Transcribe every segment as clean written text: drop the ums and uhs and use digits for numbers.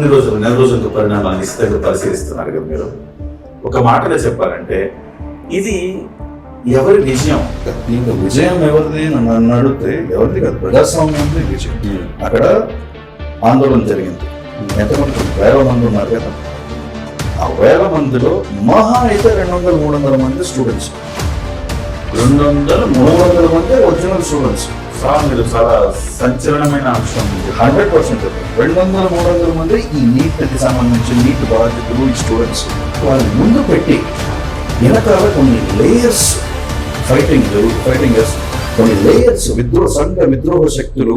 కొన్ని రోజులు నెల రోజుల పరిణామాలు నిశ్చితంగా పరిశీలిస్తున్నారు కదా మీరు. ఒక మాటలో చెప్పాలంటే ఇది ఎవరి విజయం? దీంట్లో విజయం ఎవరిది నన్ను అడిగితే ఎవరిది కాదు, ప్రజాస్వామ్యంది విజయం. అక్కడ ఆందోళన జరిగింది. ఎంతమంది? 1000 మంది ఉన్నారు కదా. ఆ 1000 మందిలో మహా అయితే 200-300 మంది స్టూడెంట్స్, 200-300 మంది ఒరిజినల్ స్టూడెంట్స్. మీరు చాలా సంచలనమైన అంశం. 100% 200-300 మంది ఈ నీట్కి సంబంధించి నీట్ బాధ్యతలు ఈ స్టూడెంట్స్ వాళ్ళు ముందు పెట్టి వెనకాల కొన్ని లేయర్స్ ఫైటింగర్స్, కొన్ని లేయర్స్ విద్రోహ శక్తులు,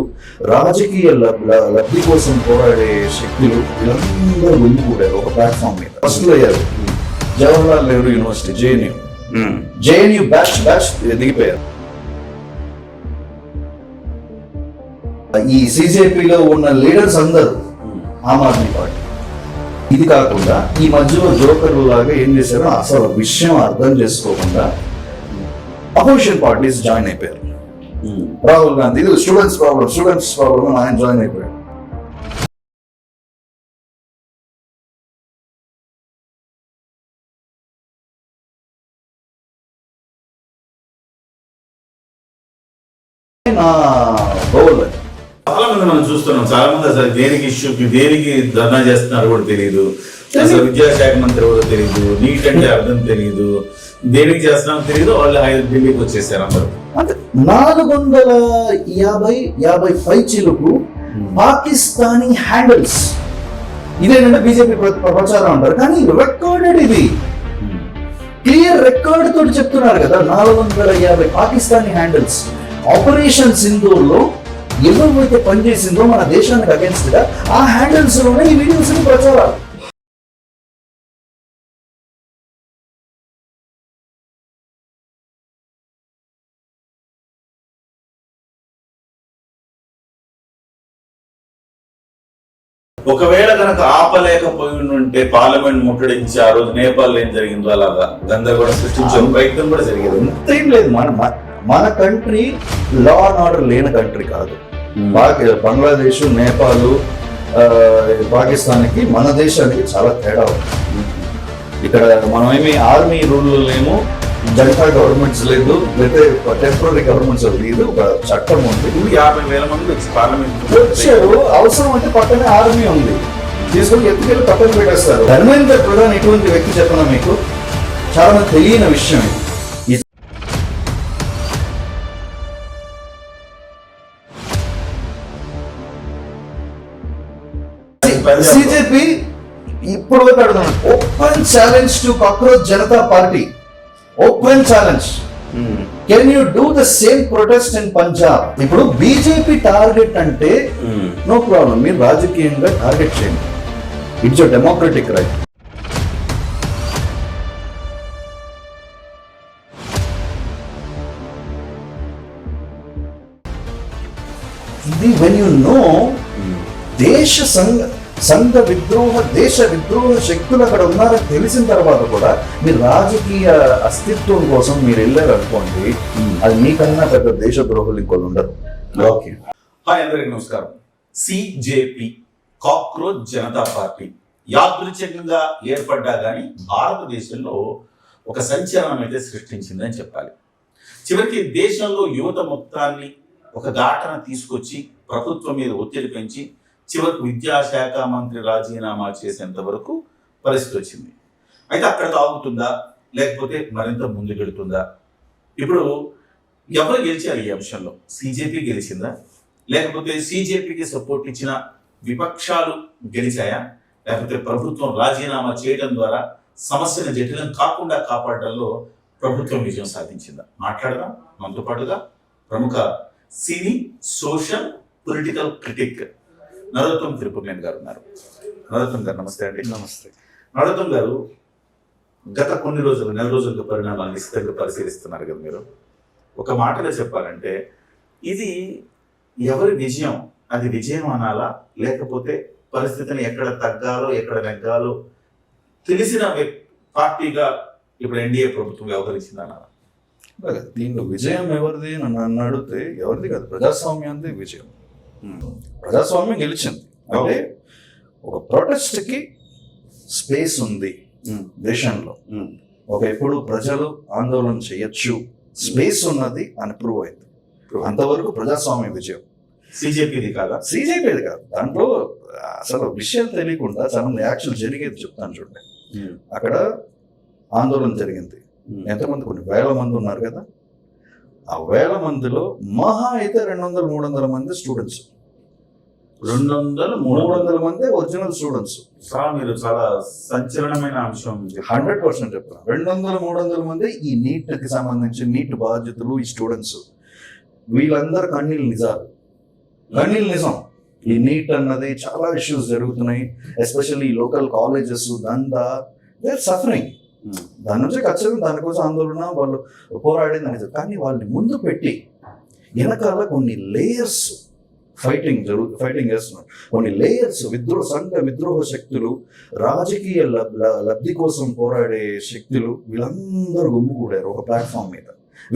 రాజకీయ లబ్ధి కోసం పోరాడే శక్తులు, వీళ్ళందరూ ముందు కూడా ఒక ప్లాట్ఫామ్ మీద first layer Jawaharlal Nehru university JNU batch దిగిపోయారు. ఈ సిజేపీలో ఉన్న లీడర్స్ అందరూ ఆమ్ ఆద్మీ పార్టీ. ఇది కాకుండా ఈ మధ్యలో జోకర్లు లాగా ఏం చేశారో అసలు విషయం అర్థం చేసుకోకుండా అపోజిషన్ పార్టీస్ జాయిన్ అయిపోయారు. రాహుల్ గాంధీ ఇది స్టూడెంట్స్ ప్రాబ్లం ఆయన జాయిన్ అయిపోయాడు. చాలా మంది మనం చూస్తున్నాం, చాలా మంది అసలు దేనికి ధర్నా చేస్తున్నారు కూడా తెలియదు, అసలు విద్యాశాఖ మంత్రి కూడా తెలియదు, నీట్ అంటే అర్థం తెలియదు, దేనికి చేస్తున్నారో తెలియదు. వాళ్ళు ఢిల్లీకి వచ్చేసారు అందరూ. అంటే 450 పైచిలకు పాకిస్తానీ హ్యాండిల్స్. ఇదేంటంటే బీజేపీ ప్రచారం అంటారు, కానీ రికార్డెడ్, ఇది క్లియర్ రికార్డ్ తోటి చెప్తున్నారు కదా. 450 పాకిస్తానీ హ్యాండిల్స్ ఆపరేషన్ సింధూర్లో ఎవరైతే పనిచేసిందో మన దేశానికి అగేన్స్ట్ గా ఆ హ్యాండిల్స్ లోనే ఈ వీడియోస్ ప్రచారాలు. ఒకవేళ కనుక ఆపలేకపోయి ఉంటే పార్లమెంట్ ముట్టడించి ఆ రోజు నేపాల్ ఏం జరిగిందో అలాగా గందరగోళం సృష్టించే ప్రయత్నం కూడా జరిగేది. అంతేం లేదు. మన కంట్రీ లా అండ్ ఆర్డర్ లేని కంట్రీ కాదు. బంగ్లాదేశ్, నేపాల్, పాకిస్తాన్కి మన దేశానికి చాలా తేడా ఉంది. ఇక్కడ మనమేమి ఆర్మీ రూల్ లేము, జనతా గవర్నమెంట్స్ లేదు, లేకపోతే టెంపరీ గవర్నమెంట్స్ లేదు. ఒక చట్టం ఉంది. 50,000 మంది వచ్చి పార్లమెంట్ వచ్చారు. అవసరం అంటే పక్కనే ఆర్మీ ఉంది, తీసుకొని ఎత్తుకెళ్ళి పక్కన పెట్టేస్తారు. ధర్మేంద్ర ప్రధాన్ ఎటువంటి వ్యక్తి చెప్పినా మీకు చాలా మంది తెలియని విషయం ఇది. సిజేపీ ఇప్పుడు open challenge to cockroach Janata party. Open challenge. Can you do the same protest in Punjab? ఇప్పుడు బీజేపీ టార్గెట్ అంటే నో ప్రాబ్లం, మీరు రాజకీయంగా టార్గెట్ చేయండి. It's your democratic right. ఇది వెన్ యూ నో దేశ విద్రోహ శక్తులు అక్కడ ఉన్నారని తెలిసిన తర్వాత కూడా మీరు రాజకీయ అస్తిత్వం కోసం మీరు వెళ్ళారు అనుకోండి, అది మీకన్నా పెద్ద దేశద్రోహులు ఇంకొకరు ఉండరు. ఓకే. హాయ్, అందరికీ నమస్కారం. సిజేపీ, కాక్రోచ్ జనతా పార్టీ యాదృచ్ఛికంగా ఏర్పడ్డా కానీ భారతదేశంలో ఒక సంచలనం అయితే సృష్టించిందని చెప్పాలి. చివరికి దేశంలో యువత మొత్తాన్ని ఒక దాటన తీసుకొచ్చి ప్రభుత్వం మీద ఒత్తిడి పెంచి చివరికి విద్యాశాఖ మంత్రి రాజీనామా చేసేంత వరకు పరిస్థితి వచ్చింది. అయితే అక్కడ ఆగుతుందా, లేకపోతే మరింత ముందుకెళ్తుందా? ఇప్పుడు ఎవరు గెలిచారు ఈ అంశంలో? సిజేపీ గెలిచిందా, లేకపోతే సిజేపీకి సపోర్ట్ ఇచ్చిన విపక్షాలు గెలిచాయా, లేకపోతే ప్రభుత్వం రాజీనామా చేయడం ద్వారా సమస్యను జటిలం కాకుండా కాపాడడంలో ప్రభుత్వం విజయం సాధించిందా? మాట్లాడదాం. మనతో పాటుగా ప్రముఖ సినీ, సోషల్, పొలిటికల్ క్రిటిక్ నరోత్తం తిరుపతినేని గారు ఉన్నారు. నరోత్తం గారు నమస్తే అండి. నమస్తే. నరోత్తం గారు, గత కొన్ని రోజులు నెల రోజుల పరిణామాలు నిశ్చితంగా పరిశీలిస్తున్నారు కదా మీరు. ఒక మాటలో చెప్పాలంటే ఇది ఎవరి విజయం? అది విజయం అనాలా, లేకపోతే పరిస్థితిని ఎక్కడ తగ్గాలో ఎక్కడ నెగ్గాలో తెలిసిన పార్టీగా ఇప్పుడు ఎన్డీఏ ప్రభుత్వం వ్యవహరించింది అనాలా? దీంట్లో విజయం ఎవరిది నన్ను అడిగితే ఎవరిది కాదు, ప్రజాస్వామ్యాన్ని విజయం. ప్రజాస్వామ్యం గెలిచింది. అంటే ఒక ప్రొటెస్ట్కి స్పేస్ ఉంది దేశంలో. ఎప్పుడు ప్రజలు ఆందోళన చేయొచ్చు, స్పేస్ ఉన్నది అని ప్రూవ్ అయింది. అంతవరకు ప్రజాస్వామ్య విజయం. సిజేపీది కాదా? సిజేపీది కాదు. దాంట్లో అసలు విషయాలు తెలియకుండా చాలా యాక్చువల్ జరిగేది చెప్తాను చూడండి. అక్కడ ఆందోళన జరిగింది. ఎంతమంది? కొన్ని వేల మంది ఉన్నారు కదా. ఆ వేల మందిలో మహా అయితే 200-300 మంది స్టూడెంట్స్. 200-300 మంది ఒరిజినల్ స్టూడెంట్స్. మీరు చాలా సంచలనమైన అంశం 100% చెప్తాను. 200-300 మంది ఈ నీట్కి సంబంధించి నీట్ బాధ్యతలు, ఈ స్టూడెంట్స్ వీళ్ళందరూ కన్నీళ్ళు నిజం. ఈ నీట్ అన్నది చాలా ఇష్యూస్ జరుగుతున్నాయి, ఎస్పెషల్లీ లోకల్ కాలేజెస్, దందా, దే ఆర్ సఫరింగ్. దాని నుంచి ఖచ్చితంగా దానికోసం ఆందోళన వాళ్ళు పోరాడింది అనేది. కానీ వాళ్ళని ముందు పెట్టి వెనకాల కొన్ని లేయర్స్ ఫైటింగ్ చేస్తున్నారు. కొన్ని లేయర్స్ విద్రోహ శక్తులు, రాజకీయ లబ్ధి కోసం పోరాడే శక్తులు, వీళ్ళందరూ గుమ్ముకూడారు ఒక ప్లాట్ఫామ్ మీద.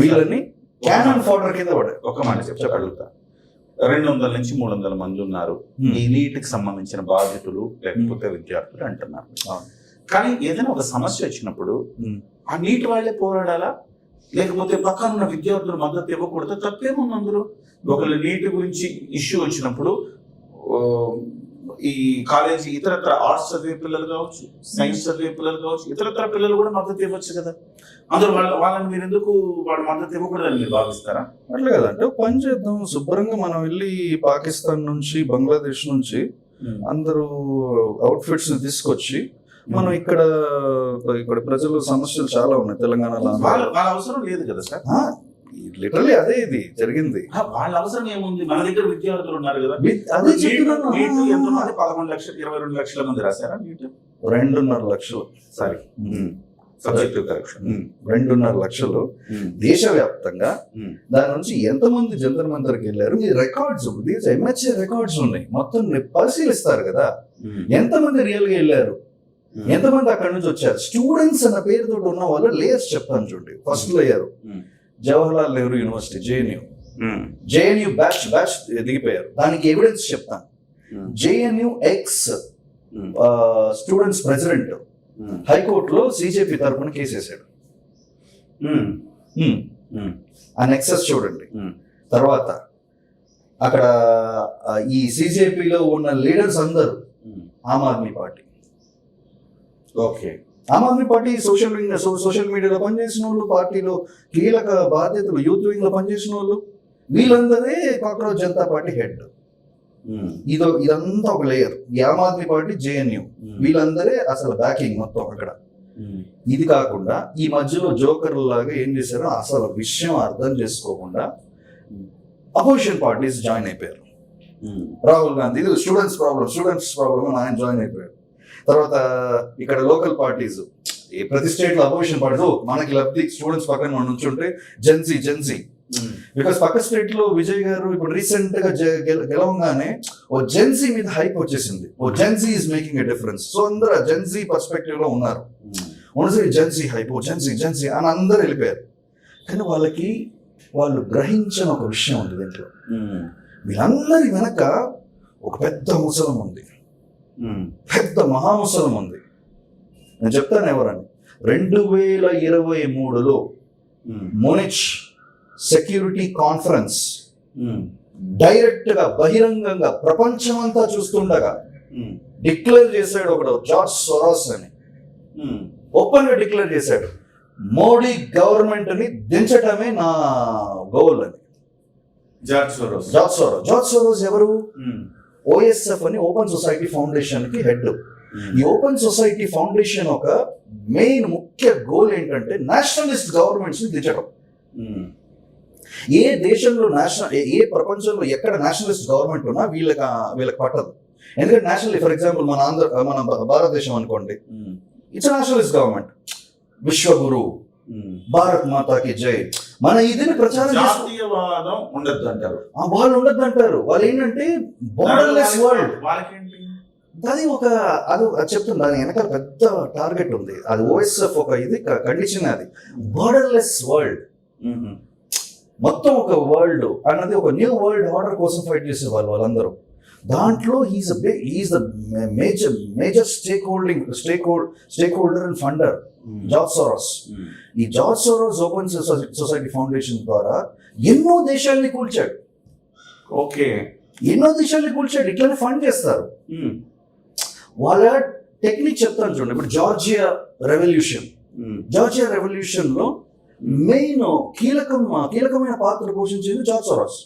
వీళ్ళని క్యానన్ ఫోడర్ కింద పడారు. ఒక మాట చెప్పగలుగుతా, 200-300 మంది ఉన్నారు ఈ నీటికి సంబంధించిన బాధితులు లేకపోతే విద్యార్థులు అంటున్నారు. కానీ ఏదైనా ఒక సమస్య వచ్చినప్పుడు ఆ నీటి వాళ్ళే పోరాడాలా, లేకపోతే పక్కన ఉన్న విద్యార్థులు మద్దతు ఇవ్వకూడదు? తప్పేముంది అందులో? ఒకళ్ళు నీటి గురించి ఇష్యూ వచ్చినప్పుడు ఈ కాలేజీ ఇతరత్ర ఆర్ట్స్ చదివే పిల్లలు కావచ్చు, సైన్స్ చదివే పిల్లలు కావచ్చు, ఇతరత్ర పిల్లలు కూడా మద్దతు ఇవ్వచ్చు కదా. అందులో వాళ్ళని మీరు ఎందుకు వాళ్ళ మద్దతు ఇవ్వకూడదని మీరు భావిస్తారా? అట్లా కదంటే పని చేద్దాం శుభ్రంగా. మనం వెళ్ళి పాకిస్తాన్ నుంచి, బంగ్లాదేశ్ నుంచి అందరూ అవుట్ఫిట్స్ తీసుకొచ్చి మనం ఇక్కడ ప్రజలు సమస్యలు చాలా ఉన్నాయి తెలంగాణలో. వాళ్ళ అవసరం లేదు కదా సార్. లిటరలీ అదే ఇది జరిగింది. వాళ్ళ అవసరం ఏముంది? మన దగ్గర విద్యార్థులు ఉన్నారు కదా. అదే చెప్తున్నాను. 11 లక్షలు 22 లక్షల మంది రాశారా నీట్? 2.5 లక్షలు. Sorry, subjective correction. 2.5 లక్షలు దేశవ్యాప్తంగా. దాని నుంచి ఎంతమంది జంతర్ మంతర్కి వెళ్ళారు? మీ రికార్డ్స్, ఎంహెచ్ఏ రికార్డ్స్ ఉన్నాయి, మొత్తం పరిశీలిస్తారు కదా. ఎంతమంది రియల్ గా వెళ్ళారు, ఎంతమంది అక్కడి నుంచి వచ్చారు. స్టూడెంట్స్ అన్న పేరుతో ఉన్న వాళ్ళు లేయర్స్ చెప్తాను చూడండి. First layer Jawaharlal Nehru university, JNU batch దిగిపోయారు. దానికి ఎవిడెన్స్ చెప్తాను. జేఎన్యూ ఎక్స్ స్టూడెంట్స్ ప్రెసిడెంట్ హైకోర్టులో సిజేపీ తరఫున కేసు వేశాడు. ఆ నెక్సస్ చూడండి. తర్వాత అక్కడ ఈ సిజేపీలో ఉన్న లీడర్స్ అందరూ Aam Aadmi party. Okay, Aam Aadmi party social మీడియాలో పనిచేసిన వాళ్ళు, పార్టీలో కీలక బాధ్యతలు, యూత్ వింగ్ లో పనిచేసిన వాళ్ళు, వీళ్ళందరే కాక్రోచ్ జనతా పార్టీ హెడ్. ఇదంతా ఒక లేయర్. ఈ ఆమ్ ఆద్మీ పార్టీ, జేఎన్యూ, వీళ్ళందరే అసలు బ్యాకింగ్ మొత్తం అక్కడ. ఇది కాకుండా ఈ మధ్యలో జోకర్ల లాగా ఏం చేశారో అసలు విషయం అర్థం చేసుకోకుండా అపోజిషన్ పార్టీస్ జాయిన్ అయిపోయారు. రాహుల్ గాంధీ, ఇది స్టూడెంట్స్ ప్రాబ్లం అని ఆయన జాయిన్ అయిపోయారు. తర్వాత ఇక్కడ లోకల్ పార్టీస్, ప్రతి స్టేట్ లో అపోజిషన్ పార్టీస్, మనకి లబ్ధి స్టూడెంట్స్ పక్కన మనం నుంచుంటే జెన్సీ. బికాస్ పక్క స్టేట్ లో విజయ్ గారు ఇప్పుడు రీసెంట్ గా గెలవగానే ఓ జెన్సీ మీద హైప్ వచ్చేసింది. Oh Gen Z is making a difference. So అందరూ జెన్సీ పర్స్పెక్టివ్ లో ఉన్నారు. జెన్సీ హైప్, జెన్సీ అని అందరూ వెళ్ళిపోయారు. కానీ వాళ్ళు గ్రహించిన ఒక విషయం ఉంది దీంట్లో. వీళ్ళందరి వెనక ఒక పెద్ద ముసలం ఉంది, పెద్ద మహాముసలం ఉంది. నేను చెప్తాను ఎవరని. 2023లో మునిచ్ సెక్యూరిటీ కాన్ఫరెన్స్ డైరెక్ట్ గా బహిరంగంగా ప్రపంచమంతా చూస్తుండగా డిక్లేర్ చేశాడు ఒకడు, జార్జ్ సోరోస్ అని. ఓపెన్ గా డిక్లేర్ చేశాడు, మోడీ గవర్నమెంట్ ని దించటమే నా గోల్ అని. జార్జ్ సోరోస్ ఎవరు? ఓఎస్ఎఫ్ అని ఓపెన్ సొసైటీ ఫౌండేషన్ కి హెడ్. ఈ ఓపెన్ సొసైటీ ఫౌండేషన్ ఒక మెయిన్ ముఖ్య గోల్ ఏంటంటే నేషనలిస్ట్ గవర్నమెంట్స్ ని దించడం. ఏ దేశంలో ఏ ప్రపంచంలో ఎక్కడ నేషనలిస్ట్ గవర్నమెంట్ ఉన్నా వీళ్ళకి పట్టదు. ఎందుకంటే నేషనల్, ఫర్ ఎగ్జాంపుల్ మన భారతదేశం అనుకోండి, it's Nationalist government. Vishwaguru, Bharat మాతాకి జై, మన ఇదిని ప్రచారం జాతీయవాదం ఉండద్దు అంటారు. వాళ్ళు ఉండద్దు అంటారు. వాళ్ళు ఏంటంటే బోర్డర్లెస్ వరల్డ్. అది చెప్తుంది. దాని వెనకాల పెద్ద టార్గెట్ ఉంది. అది ఓఎస్ఎఫ్ ఒక ఇది కండిషన్. అది బోర్డర్లెస్ వరల్డ్, మొత్తం ఒక వరల్డ్ అన్నది ఒక న్యూ వరల్డ్ ఆర్డర్ కోసం ఫైట్ చేసే వాళ్ళందరూ. దాంట్లో is the major stakeholder and funder George Soros. ఈ George Soros open society foundation ద్వారా ఎన్నో దేశాలని కూల్చాడు. ఓకే, ఎన్నో దేశాలని కూల్చాడు. ఇట్లానే ఫండ్ చేస్తారు. వాళ్ళ టెక్నిక్ చెప్తాను చూడండి. ఇప్పుడు జార్జియా రెవల్యూషన్ లో మెయిన్ కీలకమైన పాత్ర పోషించేది జార్జ్ సోరోస్.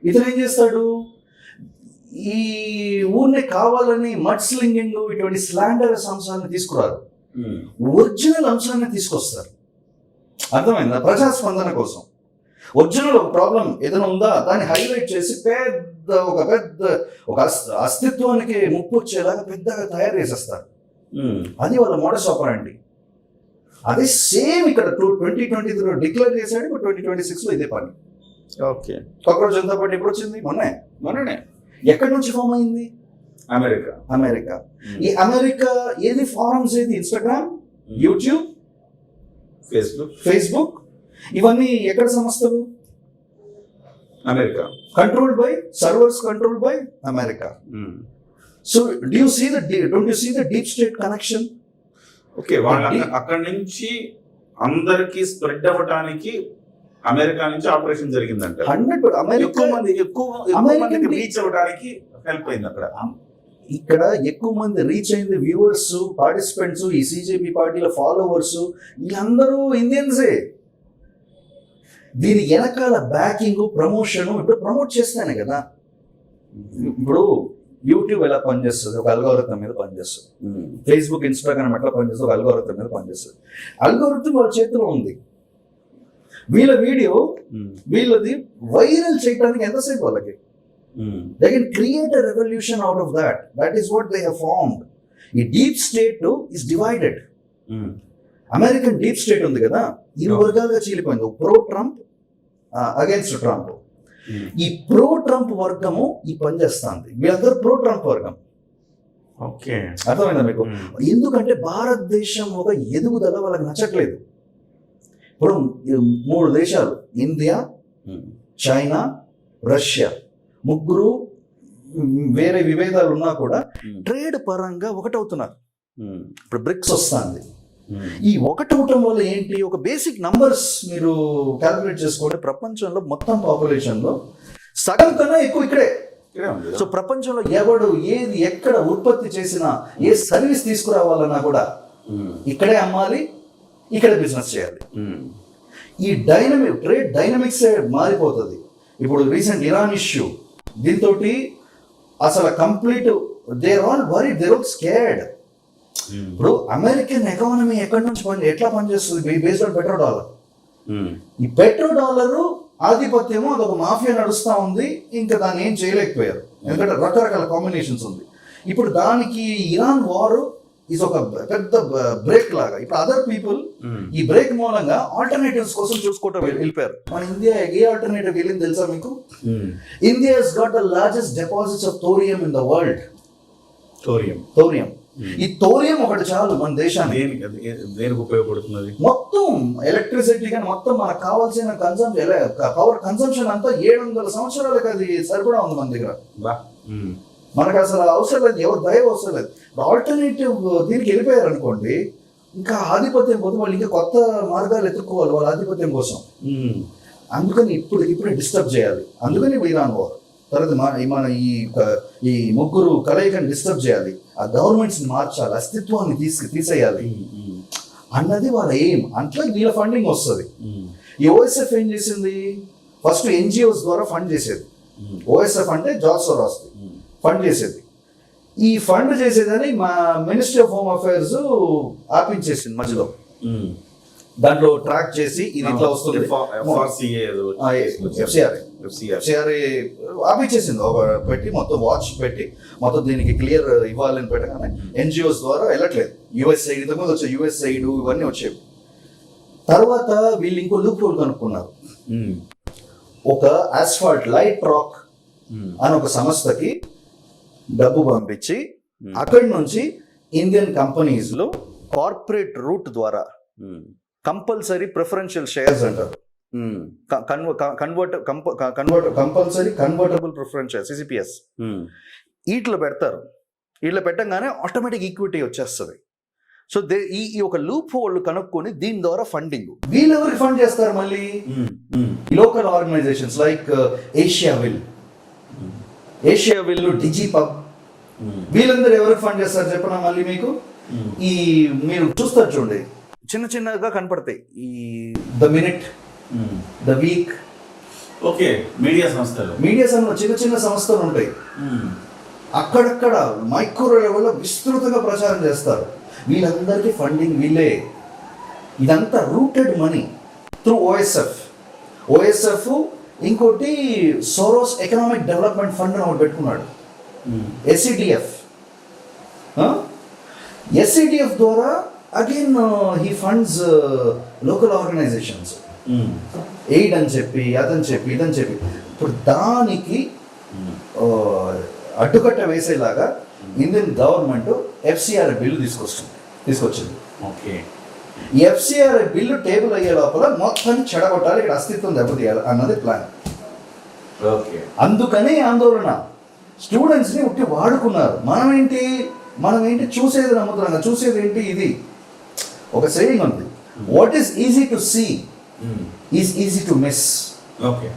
ఇతను ఏం చేస్తాడు, ఈ ఊరిని కావాలని మడ్ స్లింగింగ్ ఇటువంటి స్లాండరస్ అంశాలను తీసుకురారు, ఒరిజినల్ అంశాన్ని తీసుకొస్తారు. అర్థమైందా? ప్రజాస్పందన కోసం ఒరిజినల్ ఒక ప్రాబ్లం ఏదైనా ఉందా దాన్ని హైలైట్ చేసి ఒక అస్తిత్వానికి ముప్పు వచ్చేలాగా పెద్దగా తయారు చేసేస్తారు. అది వాళ్ళ మోడస్ ఆపరాండి. అదే సేమ్ ఇక్కడ 2023 డిక్లేర్ చేశాడు, 2026 ఇదే పని. ఓకే, కాక్రోచ్ జనతా పార్టీ ఎప్పుడు వచ్చింది? మొన్ననే. ఎక్కడి నుంచి ఫామ్ అయింది? అమెరికా. ఈ అమెరికా ఏది ఫారమ్స్ ఏది? ఇన్స్టాగ్రామ్, యూట్యూబ్, ఫేస్బుక్ ఇవన్నీ ఎక్కడ సంస్థలు? America. Servers controlled by America. So don't you see the deep state connection? Okay, వాళ్ళు అక్కడి నుంచి అందరికి స్ప్రెడ్ అవ్వడానికి అమెరికా నుంచి ఆపరేషన్ జరిగిందంట. 100% ఎక్కువ మందికి రీచ్ అవ్వడానికి హెల్ప్ అయింది అక్కడ. ఇక్కడ ఎక్కువ మంది రీచ్ అయింది వ్యూవర్స్, పార్టిసిపెంట్స్, ఈ సిజేపీ పార్టీల ఫాలోవర్స్ వీళ్ళందరూ ఇండియన్సే. దీని వెనకాల బ్యాకింగ్, ప్రమోషన్. ఇప్పుడు ప్రమోట్ చేస్తేనే కదా. ఇప్పుడు యూట్యూబ్ ఎలా పనిచేస్తుంది? ఒక అల్గోరిథం మీద పనిచేస్తుంది. ఫేస్బుక్, ఇన్స్టాగ్రామ్ ఎట్లా పనిచేస్తుంది? ఒక అల్గోరిథం మీద పనిచేస్తుంది. అల్గోరిథం వాళ్ళ చేతిలో ఉంది. వీళ్ళ వీడియో వీళ్ళది వైరల్ చేయడానికి ఎంతసేపు వాళ్ళకి? They can create a revolution out of that. That is what they have formed. ఈ deep state is divided. American deep state ఉంది కదా, ఇరు వర్గాలుగా చీలిపోయింది. Pro Trump, against Trump. ఈ ప్రో ట్రంప్ వర్గము ఈ పని చేస్తుంది. వీళ్ళందరూ ప్రో ట్రంప్ వర్గం. ఓకే, అర్థమైందా మీకు? ఎందుకంటే భారతదేశం ఒక ఎదుగుదల వాళ్ళకి నచ్చట్లేదు. ఇప్పుడు 3 దేశాలు, ఇండియా, చైనా, రష్యా, ముగ్గురు వేరే విభేదాలు ఉన్నా కూడా ట్రేడ్ పరంగా ఒకటవుతున్నారు. ఇప్పుడు బ్రిక్స్ వస్తుంది. ఈ ఒకటవటం వల్ల ఏంటి? ఒక బేసిక్ నంబర్స్ మీరు క్యాలిక్యులేట్ చేసుకోండి. ప్రపంచంలో మొత్తం పాపులేషన్లో సగం కన్నా ఎక్కువ ఇక్కడే. సో ప్రపంచంలో ఎవడు ఏది ఎక్కడ ఉత్పత్తి చేసినా, ఏ సర్వీస్ తీసుకురావాలన్నా కూడా ఇక్కడే అమ్మాలి, ఇక్కడ బిజినెస్ చేయాలి. ఈ ట్రేడ్ డైనమిక్స్ మారిపోతుంది. ఇప్పుడు రీసెంట్ ఇరాన్ ఇష్యూ, దీంతో అసలు complete they're all worried, they're all scared. ఇప్పుడు అమెరికన్ ఎకానమీ ఎక్కడి నుంచి ఎట్లా పనిచేస్తుంది? Based on petro dollar. ఈ పెట్రో డాలర్ ఆధిపత్యము అదొక మాఫియా నడుస్తూ ఉంది. ఇంకా దాన్ని ఏం చేయలేకపోయారు, ఎందుకంటే రకరకాల కాంబినేషన్స్ ఉంది. ఇప్పుడు దానికి ఇరాన్ వార్ ఇది ఒక పెద్ద బ్రేక్ లాగా. ఇప్పుడు అదర్ పీపుల్ ఈ బ్రేక్ మూలంగా ఆల్టర్నేటివ్స్ కోసం చూసుకోవటం వెళ్ళిపోయారు. మన ఇండియా ఏ ఆల్టర్నేటివ్ వెళ్ళింది తెలుసా మీకు? India has got the largest deposits of thorium in the world. Thorium. ఈ థోరియం ఒకటి చాలు మన దేశానికి. దేనికి ఉపయోగపడుతున్నది? మొత్తం ఎలక్ట్రిసిటీ కానీ మొత్తం మనకు కావాల్సిన పవర్ కన్సంప్షన్ అంతా 700 సంవత్సరాలకు అది సరిపడా ఉంది మన దగ్గర. మనకు అసలు అవసరం లేదు, ఎవరు దయ అవసరం లేదు. ఆల్టర్నేటివ్ దీనికి వెళ్ళిపోయారు అనుకోండి, ఇంకా ఆధిపత్యం కోసం వాళ్ళు ఇంకా కొత్త మార్గాలు ఎత్తుక్కోవాలి వాళ్ళ ఆధిపత్యం కోసం. అందుకని ఇప్పుడే డిస్టర్బ్ చేయాలి. అందుకని ఇరాన్ వార్ తర్వాత మన ఈ ముగ్గురు కలయికని డిస్టర్బ్ చేయాలి, ఆ గవర్నమెంట్స్ని మార్చాలి, అస్తిత్వాన్ని తీసేయాలి అన్నది వాళ్ళ ఎయిమ్. అట్లా వీళ్ళ ఫండింగ్ వస్తుంది. ఈ ఓఎస్ఎఫ్ ఏం చేసింది? ఫస్ట్ ఎన్జిఓస్ ద్వారా ఫండ్ చేసేది. ఓఎస్ఎఫ్ అంటే జార్జ్ సోరోస్ ఫండ్ చేసేది. ఈ ఫండ్ చేసేదని మా మినిస్ట్రీ ఆఫ్ హోమ్ అఫైర్స్ ఆపించేసింది మధ్యలో. దాంట్లో ట్రాక్ చేసి ఇది ఇట్లా వస్తుంది, ఎఫ్సిఆర్ఏ ఆపించేసింది. పెట్టి మొత్తం వాచ్ పెట్టి మొత్తం దీనికి క్లియర్ ఇవ్వాలని పెట్టగానే ఎన్జిఓస్ ద్వారా వెళ్ళట్లేదు. యుఎస్ఐడ్ ఇంతకుముందు వచ్చే యుఎస్ఐడ్ ఇవన్నీ వచ్చేవి. తర్వాత వీళ్ళు ఇంకో లూప్ హోల్ కనుక్కున్నారు. ఒక ఆస్ఫాల్ట్ లైట్ రాక్ అని ఒక సంస్థకి డబ్బు పంపించి అక్కడి నుంచి ఇండియన్ కంపెనీస్ లో కార్పొరేట్ రూట్ ద్వారా కంపల్సరీ ప్రిఫరెన్షియల్ షేర్స్ అంటారు, కంపల్సరీ కన్వర్టబుల్ ప్రిఫరెన్స్ షేర్, సిసిపిఎస్ వీటిలో పెడతారు. ఇట్లా పెట్టంగానే ఆటోమేటిక్ ఈక్విటీ వచ్చేస్తుంది. సో ఈ ఒక లూప్ హోల్ కనుక్కొని దీని ద్వారా ఫండింగ్ వీళ్ళు ఎవరికి ఫండ్ చేస్తారు మళ్ళీ? Local organisations like Asia will DigiPub వీళ్ళందరూ ఎవరికి ఫండ్ చేస్తారు చెప్పనా మళ్ళీ మీకు? ఈ మీరు చూస్తారు చూడండి, చిన్న చిన్నగా కనపడతాయి ఈ the minute, the week, okay, media సంస్థలు చిన్న చిన్న సంస్థలు ఉంటాయి. అక్కడక్కడ మైక్రో లెవెల్లో విస్తృతంగా ప్రచారం చేస్తారు. వీళ్ళందరికీ ఫండింగ్ వీళ్ళే. ఇదంతా రూటెడ్ మనీ త్రూ ఓఎస్ఎఫ్. ఇంకోటి సోరోస్ ఎకనామిక్ డెవలప్మెంట్ ఫండ్ అని ఒకటి పెట్టుకున్నాడు, ఎస్సిడిఎఫ్ ద్వారా again he funds local organisations, aid అని చెప్పి అదని చెప్పి ఇదని చెప్పి. ఇప్పుడు దానికి అడ్డుకట్ట వేసేలాగా ఇండియన్ గవర్నమెంట్ ఎఫ్సిఆర్ఐ బిల్లు తీసుకొచ్చింది. ఓకే, ఈ ఎఫ్సిఆర్ఐ బిల్లు టేబుల్ అయ్యే లోపల మొత్తాన్ని చెడగొట్టాలి, ఇక్కడ అస్తిత్వం దెబ్బతీయాలి అన్నది ప్లాన్. ఓకే, అందుకని ఆందోళన. స్టూడెంట్స్ని ఉట్టి వాడుకున్నారు. మనం ఏంటి చూసేది నమ్ముతున్నాం, చూసేది ఏంటి? ఇది ఒక సేయింగ్ ఉంది, what is easy to see is easy to miss. Okay,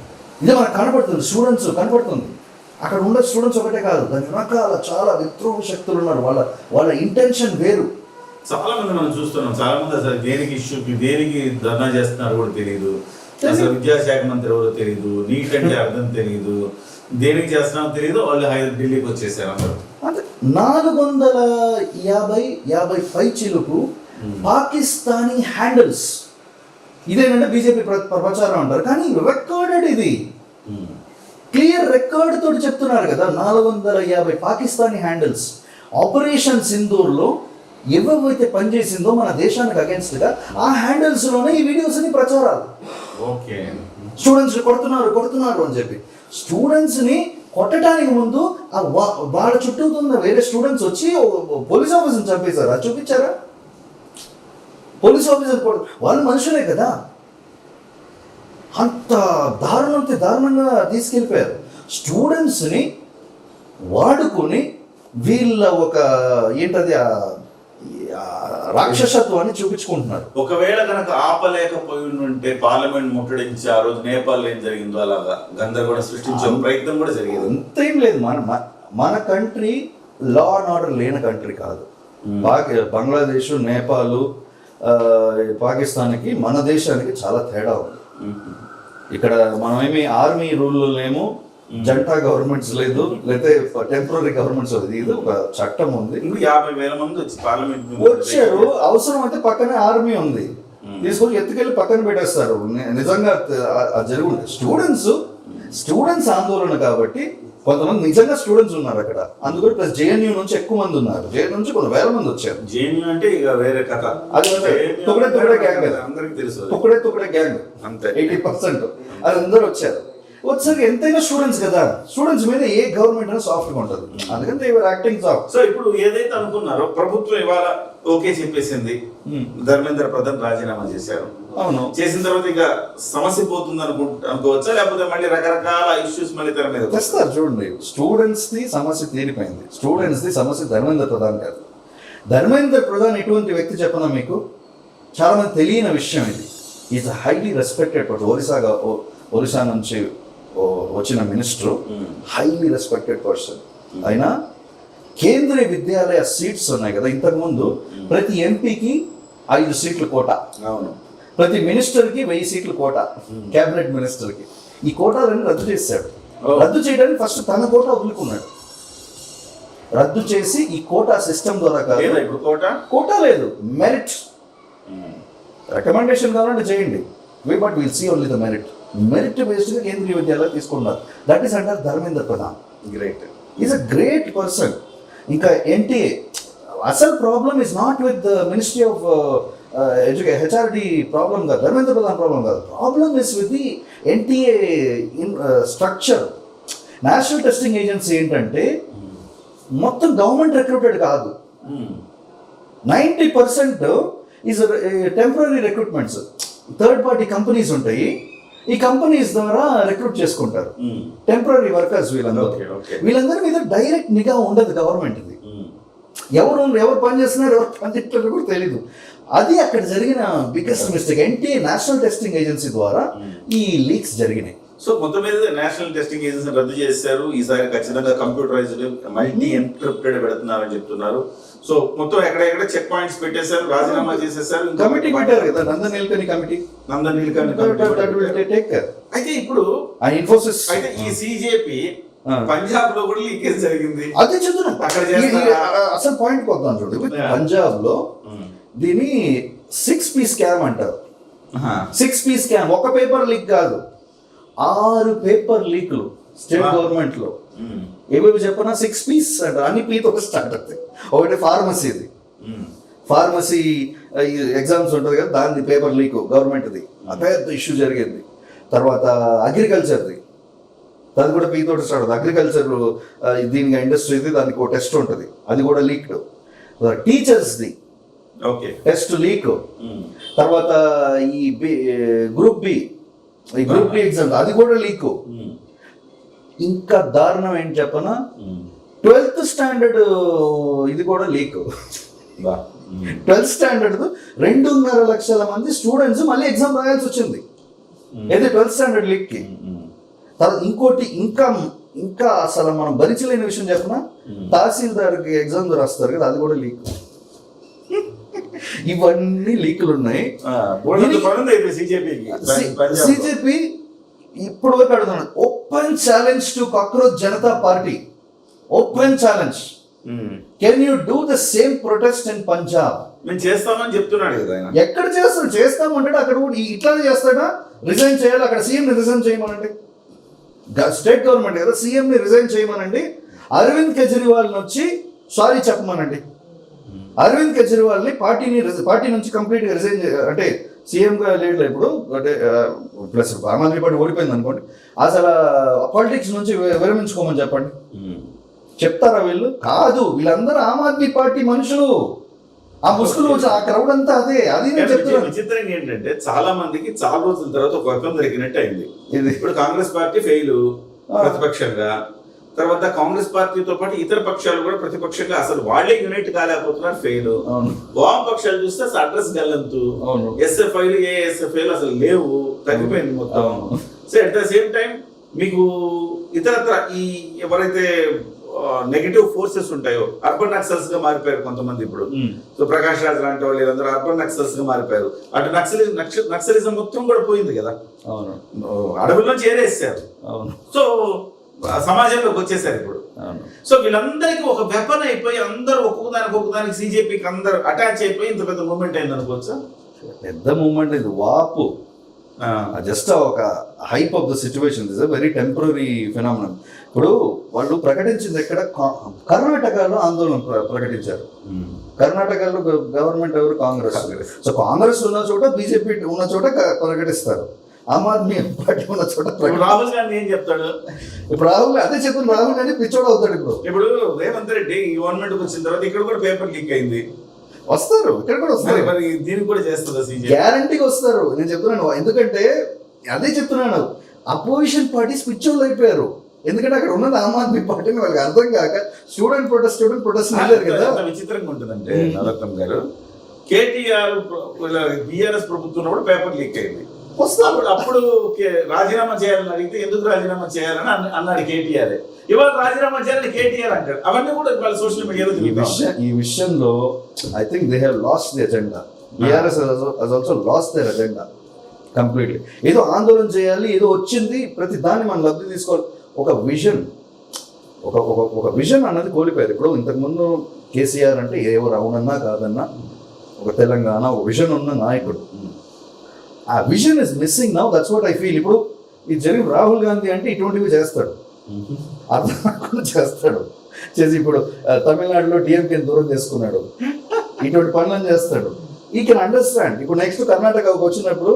ఇది మనకు కనపడుతుంది, స్టూడెంట్స్ కనపడుతుంది. అక్కడ ఉండే స్టూడెంట్స్ ఒకటే కాదు, దాని రకాల చాలా విద్రోహ శక్తులు ఉన్నారు. వాళ్ళ ఇంటెన్షన్ వేరు. చాలా మంది మనం చూస్తున్నాం, చాలా మంది అసలు దేనికి ఇష్యూకి దేనికి ధర్నా చేస్తున్నారు కూడా తెలియదు, అసలు విద్యాశాఖ మంత్రి ఎవరో తెలియదు, నీట్ అంటే అర్థం తెలియదు, దేనికి చేస్తున్నారో తెలియదు. వాళ్ళు ఢిల్లీకి వచ్చేసారు అందరూ. అంటే 450 పైచిలకు పాకిస్తానీ హ్యాండిల్స్. ఇదేనంటే బీజేపీ ప్రచారం అంటారు, కానీ రికార్డెడ్, ఇది క్లియర్ రికార్డ్ తోటి చెప్తున్నారు కదా. 450 పాకిస్తానీ హ్యాండిల్స్ ఆపరేషన్ సింధూర్లో ఎవరైతే పనిచేసిందో మన దేశానికి అగేన్స్ట్ గా, ఆ హ్యాండిల్స్ లోనే ఈ వీడియోస్ ని ప్రచారాలు. ఓకే, స్టూడెంట్స్ కొడుతున్నారు అని చెప్పి. స్టూడెంట్స్ ని కొట్టడానికి ముందు వాళ్ళ చుట్టూ ఉన్న వేరే స్టూడెంట్స్ వచ్చి పోలీస్ ఆఫీసర్ని చంపేశారు. అది చూపించారా? పోలీస్ ఆఫీసర్ వాళ్ళు మనుషులే కదా. అంత దారుణంగా తీసుకెళ్ళిపోయారు. స్టూడెంట్స్ని వాడుకొని వీళ్ళ ఒక ఏంటది రాక్షసత్వాన్ని చూపించుకుంటున్నారు. ఒకవేళ కనుక ఆపలేకపోయి ఉంటే పార్లమెంట్ ముట్టడించి ఆ రోజు నేపాల్ ఏం జరిగిందో అలాగా గందరగోళం సృష్టించే ప్రయత్నం కూడా జరిగేది. అంతేం లేదు. మన కంట్రీ లా అండ్ ఆర్డర్ లేని కంట్రీ కాదు. బంగ్లాదేశ్, నేపాల్, పాకిస్తాన్కి మన దేశానికి చాలా తేడా ఉంది. ఇక్కడ మనమేమి ఆర్మీ రూల్ లేము, జంటా గవర్నమెంట్స్ లేదు, లేకపోతే టెంపరీ గవర్నమెంట్స్ లేదు. ఇది ఒక చట్టం ఉంది. 50,000 మంది వచ్చి పార్లమెంట్ వచ్చారు. అవసరం అయితే పక్కనే ఆర్మీ ఉంది, తీసుకొని ఎత్తుకెళ్ళి పక్కన పెట్టేస్తారు. నిజంగా జరుగుతుంది. స్టూడెంట్స్ ఆందోళన కాబట్టి కొంతమంది నిజంగా స్టూడెంట్స్ ఉన్నారు అక్కడ. అందుకని ప్లస్ జేఎన్యూ నుంచి ఎక్కువ మంది ఉన్నారు. జేఎన్యూ నుంచి కొన్ని వేల మంది వచ్చారు. జేఎన్యూ అంటే ఇక వేరే కథ. అది తుకడే గ్యాంగ్ కదా, అందరికి తెలుసు. తుకడే గ్యాంగ్ అంతే 80%. అది అందరూ వచ్చారు. వచ్చాక ఎంతైనా స్టూడెంట్స్ కదా, స్టూడెంట్స్ మీద ఏ గవర్నమెంట్ అయినా సాఫ్ట్గా ఉంటుంది. అందుకని they were acting soft. So ఇప్పుడు ఏదైతే అనుకున్నారో ప్రభుత్వం ఇవాళ ఓకే చెప్పేసింది, ధర్మేంద్ర ప్రధాన్ రాజీనామా చేశారు. అవును, చేసిన తర్వాత ఇక సమస్య పోతుంది అనుకోవచ్చా, లేకపోతే మళ్ళీ రకరకాల ఇష్యూస్ మళ్ళీ తెర మీద తెస్తారు? చూడండి, స్టూడెంట్స్ ది సమస్య తీరిపోయింది. స్టూడెంట్స్ ది సమస్య ధర్మేంద్ర ప్రధాన్ కాదు. ధర్మేంద్ర ప్రధాన్ ఎటువంటి వ్యక్తి చెప్పనా మీకు? చాలా మంది తెలియని విషయం ఇది. Is highly respected. ఒరిస్సా నుంచి వచ్చిన మినిస్టర్, హైలీ రెస్పెక్టెడ్ పర్సన్. అయినా కేంద్రీయ విద్యాలయ సీట్స్ ఉన్నాయి కదా, ఇంతకుముందు ప్రతి ఎంపీకి 5 సీట్ల కోట, అవును, ప్రతి మినిస్టర్కి 1000 సీట్ల కోట, క్యాబినెట్ మినిస్టర్కి. ఈ కోటాలను రద్దు చేశాడు. రద్దు చేయడానికి ఫస్ట్ తన కోట వదులుకున్నాడు. రద్దు చేసి ఈ కోటా సిస్టమ్ ద్వారా కాదు, ఇప్పుడు కోటా లేదు, మెరిట్ రికమెండేషన్ కావాలంటే చేయండి, but will see only the merit బేస్డ్గా కేంద్రీయ విద్యాలయాలు తీసుకున్నారు. That is under Dharmendra Pradhan. Great, is a great person. ఇంకా ఎన్టీఏ అసలు problem is not with the ministry of HRD problem కాదు, ధర్మేంద్ర ప్రధాన్ ప్రాబ్లం కాదు. Problem is with the NTA structure. National testing agency ఏంటంటే మొత్తం గవర్నమెంట్ రిక్రూటెడ్ కాదు, 90% is temporary recruitments. Third party companies ఉంటాయి, ఈ companies ద్వారా రిక్రూట్ చేసుకుంటారు టెంపరీ వర్కర్స్. వీళ్ళందరి మీద డైరెక్ట్ నిఘా ఉండదు గవర్నమెంట్ది. ఎవరు పని చేస్తున్నారు, ఎవరు పని చేస్తున్నారు కూడా తెలీదు. అది అక్కడ జరిగిన biggest mistake. NTA national testing agency ద్వారా ఈ లీక్స్ జరిగినాయి. సో మొత్తం మీద నేషనల్ టెస్టింగ్ ఏజెన్సీ రద్దు చేశారు. ఈసారి ఖచ్చితంగా కంప్యూటరైజ్డ్ మల్టీ ఎన్క్రిప్టెడ్ పెడుతున్నారని చెప్తున్నారు. సో మొత్తం ఎక్కడెక్కడ చెక్ పాయింట్స్ పెట్టేశారు, రాజీనామా చేసేసారు. కమిటీ పెట్టారు కదా, నందన్ నీలకని కమిటీ. అయితే ఇప్పుడు ఇన్ఫోసిస్ అయితే ఈ సిజేపీ పంజాబ్ లో కూడా లీకేజ్ జరిగింది. అదే చెప్తున్నా, అసలు పాయింట్ పోతాను చూడండి. పంజాబ్ లో దీని 6P స్కామ్ అంటారు. 6P స్కామ్, ఒక పేపర్ లీక్ కాదు, 6 పేపర్ లీక్లు స్టేట్ గవర్నమెంట్ లో. ఏవేవి చెప్పనా, 6Ps అంటారు. అన్ని పీతో స్టార్ట్ అవుతాయి. ఒకటి ఫార్మసీది, ఫార్మసీ ఎగ్జామ్స్ ఉంటుంది కదా, దాని పేపర్ లీక్ గవర్నమెంట్ది, పెద్ద ఇష్యూ జరిగింది. తర్వాత అగ్రికల్చర్ది, దాని కూడా పీతో స్టార్ట్ అవుతుంది. అగ్రికల్చర్ దీనికి ఇండస్ట్రీది, దానికి ఒక టెస్ట్ ఉంటుంది, అది కూడా లీక్డ్. టీచర్స్ది test leak. తర్వాత ఈ గ్రూప్ బి ఎగ్జామ్, అది కూడా లీక్. ఇంకా దారుణం ఏంటి చెప్పనా, 12th స్టాండర్డ్ ఇది కూడా లీక్. 12th స్టాండర్డ్ 2.5 లక్షల మంది స్టూడెంట్స్ మళ్ళీ ఎగ్జామ్ రాయాల్సి వచ్చింది. అయితే 12th స్టాండర్డ్ లీక్ కి. తర్వాత ఇంకోటి ఇంకా అసలు మనం భరించలేని విషయం చెప్పనా, తహసీల్దార్కి ఎగ్జామ్ రాస్తారు కదా, అది కూడా లీక్. ఇవన్నీ లీకులు ఉన్నాయి. సిజేపీ ఇప్పుడు వరకు అడుగుతున్నాడు, open challenge to cockroach Janata party, open challenge, can you do the same protest in Punjab? మేము చేస్తామని చెప్తున్నాడు కదా ఆయన. ఎక్కడ చేస్తామంటాడు, అక్కడ కూడా ఇట్లానే చేస్తాడా? రిజైన్ చేయాలి, అక్కడ సీఎం ని రిజైన్ చేయమనండి. స్టేట్ గవర్నమెంట్ కదా, సీఎం ని రిజైన్ చేయమనండి. అరవింద్ కేజ్రీవాల్ వచ్చి సారీ చెప్పమనండి. అరవింద్ కేజ్రీవాల్ ని పార్టీ నుంచి కంప్లీట్ గా రిజైన్ అంటే సీఎం గా లేడు ఇప్పుడు, అంటే ప్లస్ ఆమ్ ఆద్మీ పార్టీ ఓడిపోయింది అనుకోండి, అసలు పాలిటిక్స్ నుంచి విరమించుకోమని చెప్పండి. చెప్తారా వీళ్ళు? కాదు, వీళ్ళందరూ ఆమ్ ఆద్మీ పార్టీ మనుషులు. ఆ ముసుగులు వచ్చి ఆ క్రౌడ్ అంతా అదే. అది నేను చెప్తున్నాను. విచిత్రంగా ఏంటంటే చాలా మందికి చాలా రోజుల తర్వాత ఒక వర్గం దొరికినట్టు అయింది. ఇప్పుడు కాంగ్రెస్ పార్టీ ఫెయిల్ ప్రతిపక్షంగా, తర్వాత కాంగ్రెస్ పార్టీతో పాటు ఇతర పక్షాలు కూడా ప్రతిపక్షంగా అసలు వాళ్ళే యునైట్ కాలేకపోతున్నారు, ఫెయిల్. వామపక్షాలు చూస్తే అసలు అడ్రస్ గల్లంతు, ఎస్ఎఫ్ఐలు ఏఎస్ఎఫ్ఐలు అసలు లేవు, తగ్గిపోయింది మొత్తం. So at the same time మీకు ఇతరత్ర ఈ ఎవరైతే నెగటివ్ ఫోర్సెస్ ఉంటాయో అర్బన్ నక్సల్స్ గా మారిపోయారు కొంతమంది ఇప్పుడు. సో ప్రకాష్ రాజ్ లాంటి వాళ్ళు వీళ్ళందరూ అర్బన్ నక్సల్స్ గా మారిపోయారు. అటు నక్సలిజం మొత్తం కూడా పోయింది కదా, అడవుల్లో చేరేసారు. సో సమాజంలోకి వచ్చేసారు ఇప్పుడు. సో వీళ్ళందరికీ ఒక వెపన్ అయిపోయి అందరూ ఒక్కొక్కదానికి సిజేపీకి అందరూ అటాచ్ అయిపోయి ఇంత పెద్ద మూవ్మెంట్ అయింది అనుకోవచ్చా? పెద్ద మూవ్మెంట్ ఇది, వాపు, జస్ట్ ఒక hype of the situation. Is a very temporary phenomenon. ఇప్పుడు వాళ్ళు ప్రకటించింది ఎక్కడ, కర్ణాటకలో ఆందోళన ప్రకటించారు. కర్ణాటకలో గవర్నమెంట్ ఎవరు, కాంగ్రెస్. సో కాంగ్రెస్ ఉన్న చోట, బీజేపీ ఉన్న చోట ప్రకటిస్తారు. ఆమ్ ఆద్మీ పార్టీ ఉన్న చోట రాహుల్ గాంధీ ఏం చెప్తాడు? ఇప్పుడు రాహుల్ అదే చెప్తున్నారు, రాహుల్ గాంధీ పిచ్చోడు అవుతాడు. ఇప్పుడు రేవంత్ రెడ్డి ఈ గవర్నమెంట్ వచ్చిన తర్వాత ఇక్కడ కూడా పేపర్ లీక్ అయింది, వస్తారు, ఇక్కడ కూడా వస్తారు. మరి దీనికి కూడా చేస్తుందా? గ్యారంటీగా వస్తారు. నేను చెప్తున్నాను, ఎందుకంటే అదే చెప్తున్నాను, అపోజిషన్ పార్టీస్ పిచ్చోళ్ళు అయిపోయారు. ఎందుకంటే అక్కడ ఉన్నది ఆమ్ ఆద్మీ పార్టీని వాళ్ళకి అర్థం కాక స్టూడెంట్ ప్రొటెస్ట్ వెళ్ళారు కదా. విచిత్రంగా ఉంటుందంటే నరోత్తమ్ గారు, కేటీఆర్ బీఆర్ఎస్ ప్రభుత్వం కూడా పేపర్ లీక్ అయింది. అప్పుడు రాజీనామా చేయాలని అడిగితే ఎందుకు రాజీనామా చేయాలని అన్నాడు కేటీఆర్. ఇవాళ రాజీనామా చేయాలని కేటీఆర్ అంటాడు. అవన్నీ కూడా వాళ్ళ సోషల్ మీడియాలో ఈ విషయంలో I think they have lost the agenda. BRS has also lost their agenda completely. ఏదో ఆందోళన చేయాలి, ఏదో వచ్చింది, ప్రతి దాన్ని మనం లబ్ధి తీసుకోవాలి. ఒక విజన్ ఒక విజన్ అన్నది కోల్పోయారు. ఇప్పుడు ఇంతకుముందు కేసీఆర్ అంటే ఎవరు అవునన్నా కాదన్నా ఒక తెలంగాణ ఒక విజన్ ఉన్న నాయకుడు. ఆ vision is missing now. That's what I feel. ఇప్పుడు ఇది జరిగిన రాహుల్ గాంధీ అంటే ఇటువంటివి చేస్తాడు, అర్థం చేస్తాడు. చేసి ఇప్పుడు తమిళనాడులో డిఎంకేని దూరం చేసుకున్నాడు, ఇటువంటి పనులను చేస్తాడు. ఈ కెన్ అండర్స్టాండ్. ఇప్పుడు నెక్స్ట్ కర్ణాటకకు వచ్చినప్పుడు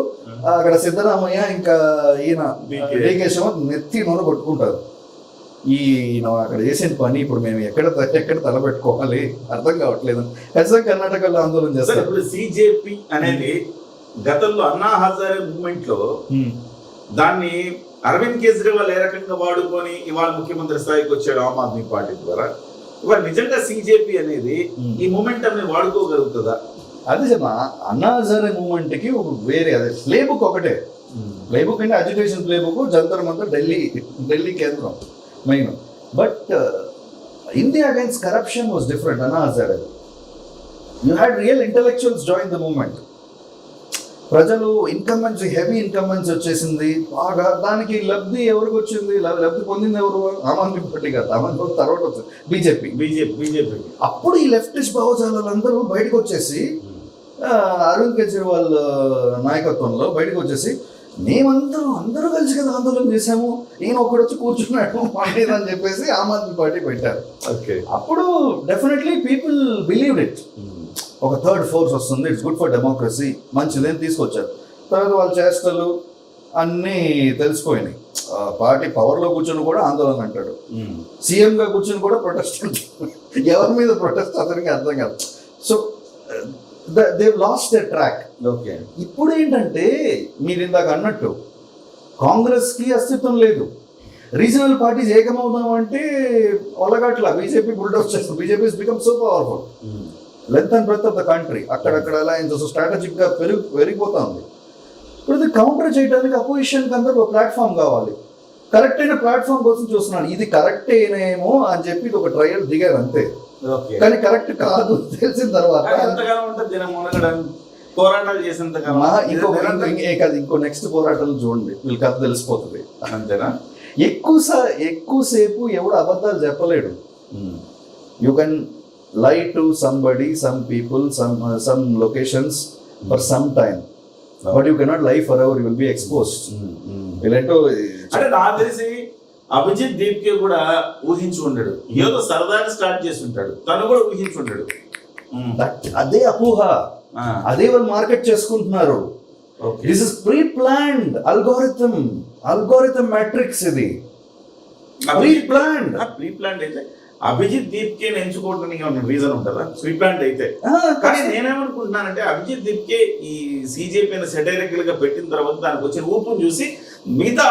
అక్కడ సిద్ధరామయ్య ఇంకా ఈయన డీకే శివ నెత్తి నూనె కొట్టుకుంటారు. ఈయన అక్కడ చేసిన పని ఇప్పుడు మేము ఎక్కడ తలపెట్టుకోవాలి అర్థం కావట్లేదు. ఖచ్చితంగా కర్ణాటకలో ఆందోళన చేస్తారు. ఇప్పుడు సిజేపీ అనేది గతంలో అన్నా హజారే మూవ్మెంట్ లో దాన్ని అరవింద్ కేజ్రీవాల్ ఏ రకంగా వాడుకొని ఇవాళ ముఖ్యమంత్రి స్థాయికి వచ్చాడు ఆమ్ ఆద్మీ పార్టీ ద్వారా, ఇవాళ నిజంగా సిజేపీ అనేది ఈ మూమెంటం ని వాడుకోగలుగుతుందా? అదే చెప్పా, అన్నా హజారే మూమెంట్ కి ఒక వేరే అదే ప్లే బుక్ ఒకటే. ప్లే బుక్ అంటే agitation play book, Jantar Mantar Delhi కేంద్రం main. But India against corruption was different. Anna Hazare you had real intellectuals join the movement. ప్రజలు ఇన్కంబెన్సీ, హెవీ ఇన్కంబెన్సీ వచ్చేసింది బాగా. దానికి లబ్ధి ఎవరికి వచ్చింది? లబ్ధి పొందింది ఎవరు? ఆమ్ ఆద్మీ పార్టీ కాదు, ఆమ్ ఆద్మీ పార్టీ తర్వాత వచ్చింది బీజేపీ. అప్పుడు ఈ లెఫ్టిస్ట్ భావజాలందరూ బయటకు వచ్చేసి అరవింద్ కేజ్రీవాల్ నాయకత్వంలో బయటకు వచ్చేసి అందరూ కలిసి కదా ఆందోళన చేశాము, ఈయన ఒకడు వచ్చి కూర్చున్నాడు అని చెప్పేసి ఆమ్ ఆద్మీ పార్టీ పెట్టారు. అప్పుడు డెఫినెట్లీ పీపుల్ బిలీవ్డ్ ఇట్. ఒక థర్డ్ ఫోర్స్ వస్తుంది, ఇట్స్ గుడ్ ఫర్ డెమోక్రసీ, మంచిదని తీసుకొచ్చారు. తర్వాత వాళ్ళ చేష్టలు అన్నీ తెలిసిపోయినాయి. పార్టీ పవర్లో కూర్చొని కూడా ఆందోళన అంటాడు, సీఎంగా కూర్చొని కూడా ప్రొటెస్ట్ అంటాడు. ఎవరి మీద ప్రొటెస్ట్ అతనికి అర్థం కాదు. So they last the track. Okay, ఇప్పుడు ఏంటంటే మీరు ఇందాక అన్నట్టు కాంగ్రెస్కి అస్తిత్వం లేదు. రీజనల్ పార్టీస్ ఏకమవుదాం అంటే ఒలగట్ల బీజేపీ బుల్డోస్ చేస్తుంది. BJP is become so powerful. Length and breadth of the country అక్కడక్కడ అలయన్స్ స్ట్రాటజిక్గా పెరిగిపోతా ఉంది. ఇప్పుడు ఇది కౌంటర్ చేయడానికి అపోజిషన్కి అందరూ ఒక ప్లాట్ఫామ్ కావాలి. కరెక్ట్ అయిన ప్లాట్ఫామ్ కోసం చూస్తున్నాను. ఇది కరెక్ట్ అయినేమో అని చెప్పి ఇది ఒక ట్రయల్ దిగారు అంతే. కానీ కరెక్ట్ కాదు తెలిసిన తర్వాత పోరాటాలు చేసేంత ఇంకో నెక్స్ట్ పోరాటాలు చూడండి, వీళ్ళకి కథ తెలిసిపోతుంది. అంతేనా? ఎక్కువసేపు ఎవడు అబద్ధాలు చెప్పలేడు. You can lie to somebody, some people, some locations for some time, but you cannot lie forever. You will be exposed. వీళ్ళంటో అంటే నాకు తెలిసి అభిజిత్ దీప్కే కూడా ఊహించి ఉండడు, ఏదో సరదాగా స్టార్ట్ చేసి ఉంటాడు, తను కూడా ఊహించి ఉండడు. అదే అపోహ, అదే వాళ్ళు మార్కెట్ చేసుకుంటున్నారు. This is pre planned algorithm matrix. ఇది ప్రీ ప్లాన్డ్ అయితే అభిజిత్ దీప్కే ఎంచుకోవడానికి ఏమన్నా రీజన్ ఉంటుందా? ప్రీ ప్లాన్డ్ అయితే. కానీ నేనేమనుకుంటున్నానంటే అభిజిత్ దీప్కే ఈ సిజేపీ సెటైరికల్ గా పెట్టిన తర్వాత దానికి వచ్చిన ఊపును చూసి మిగతా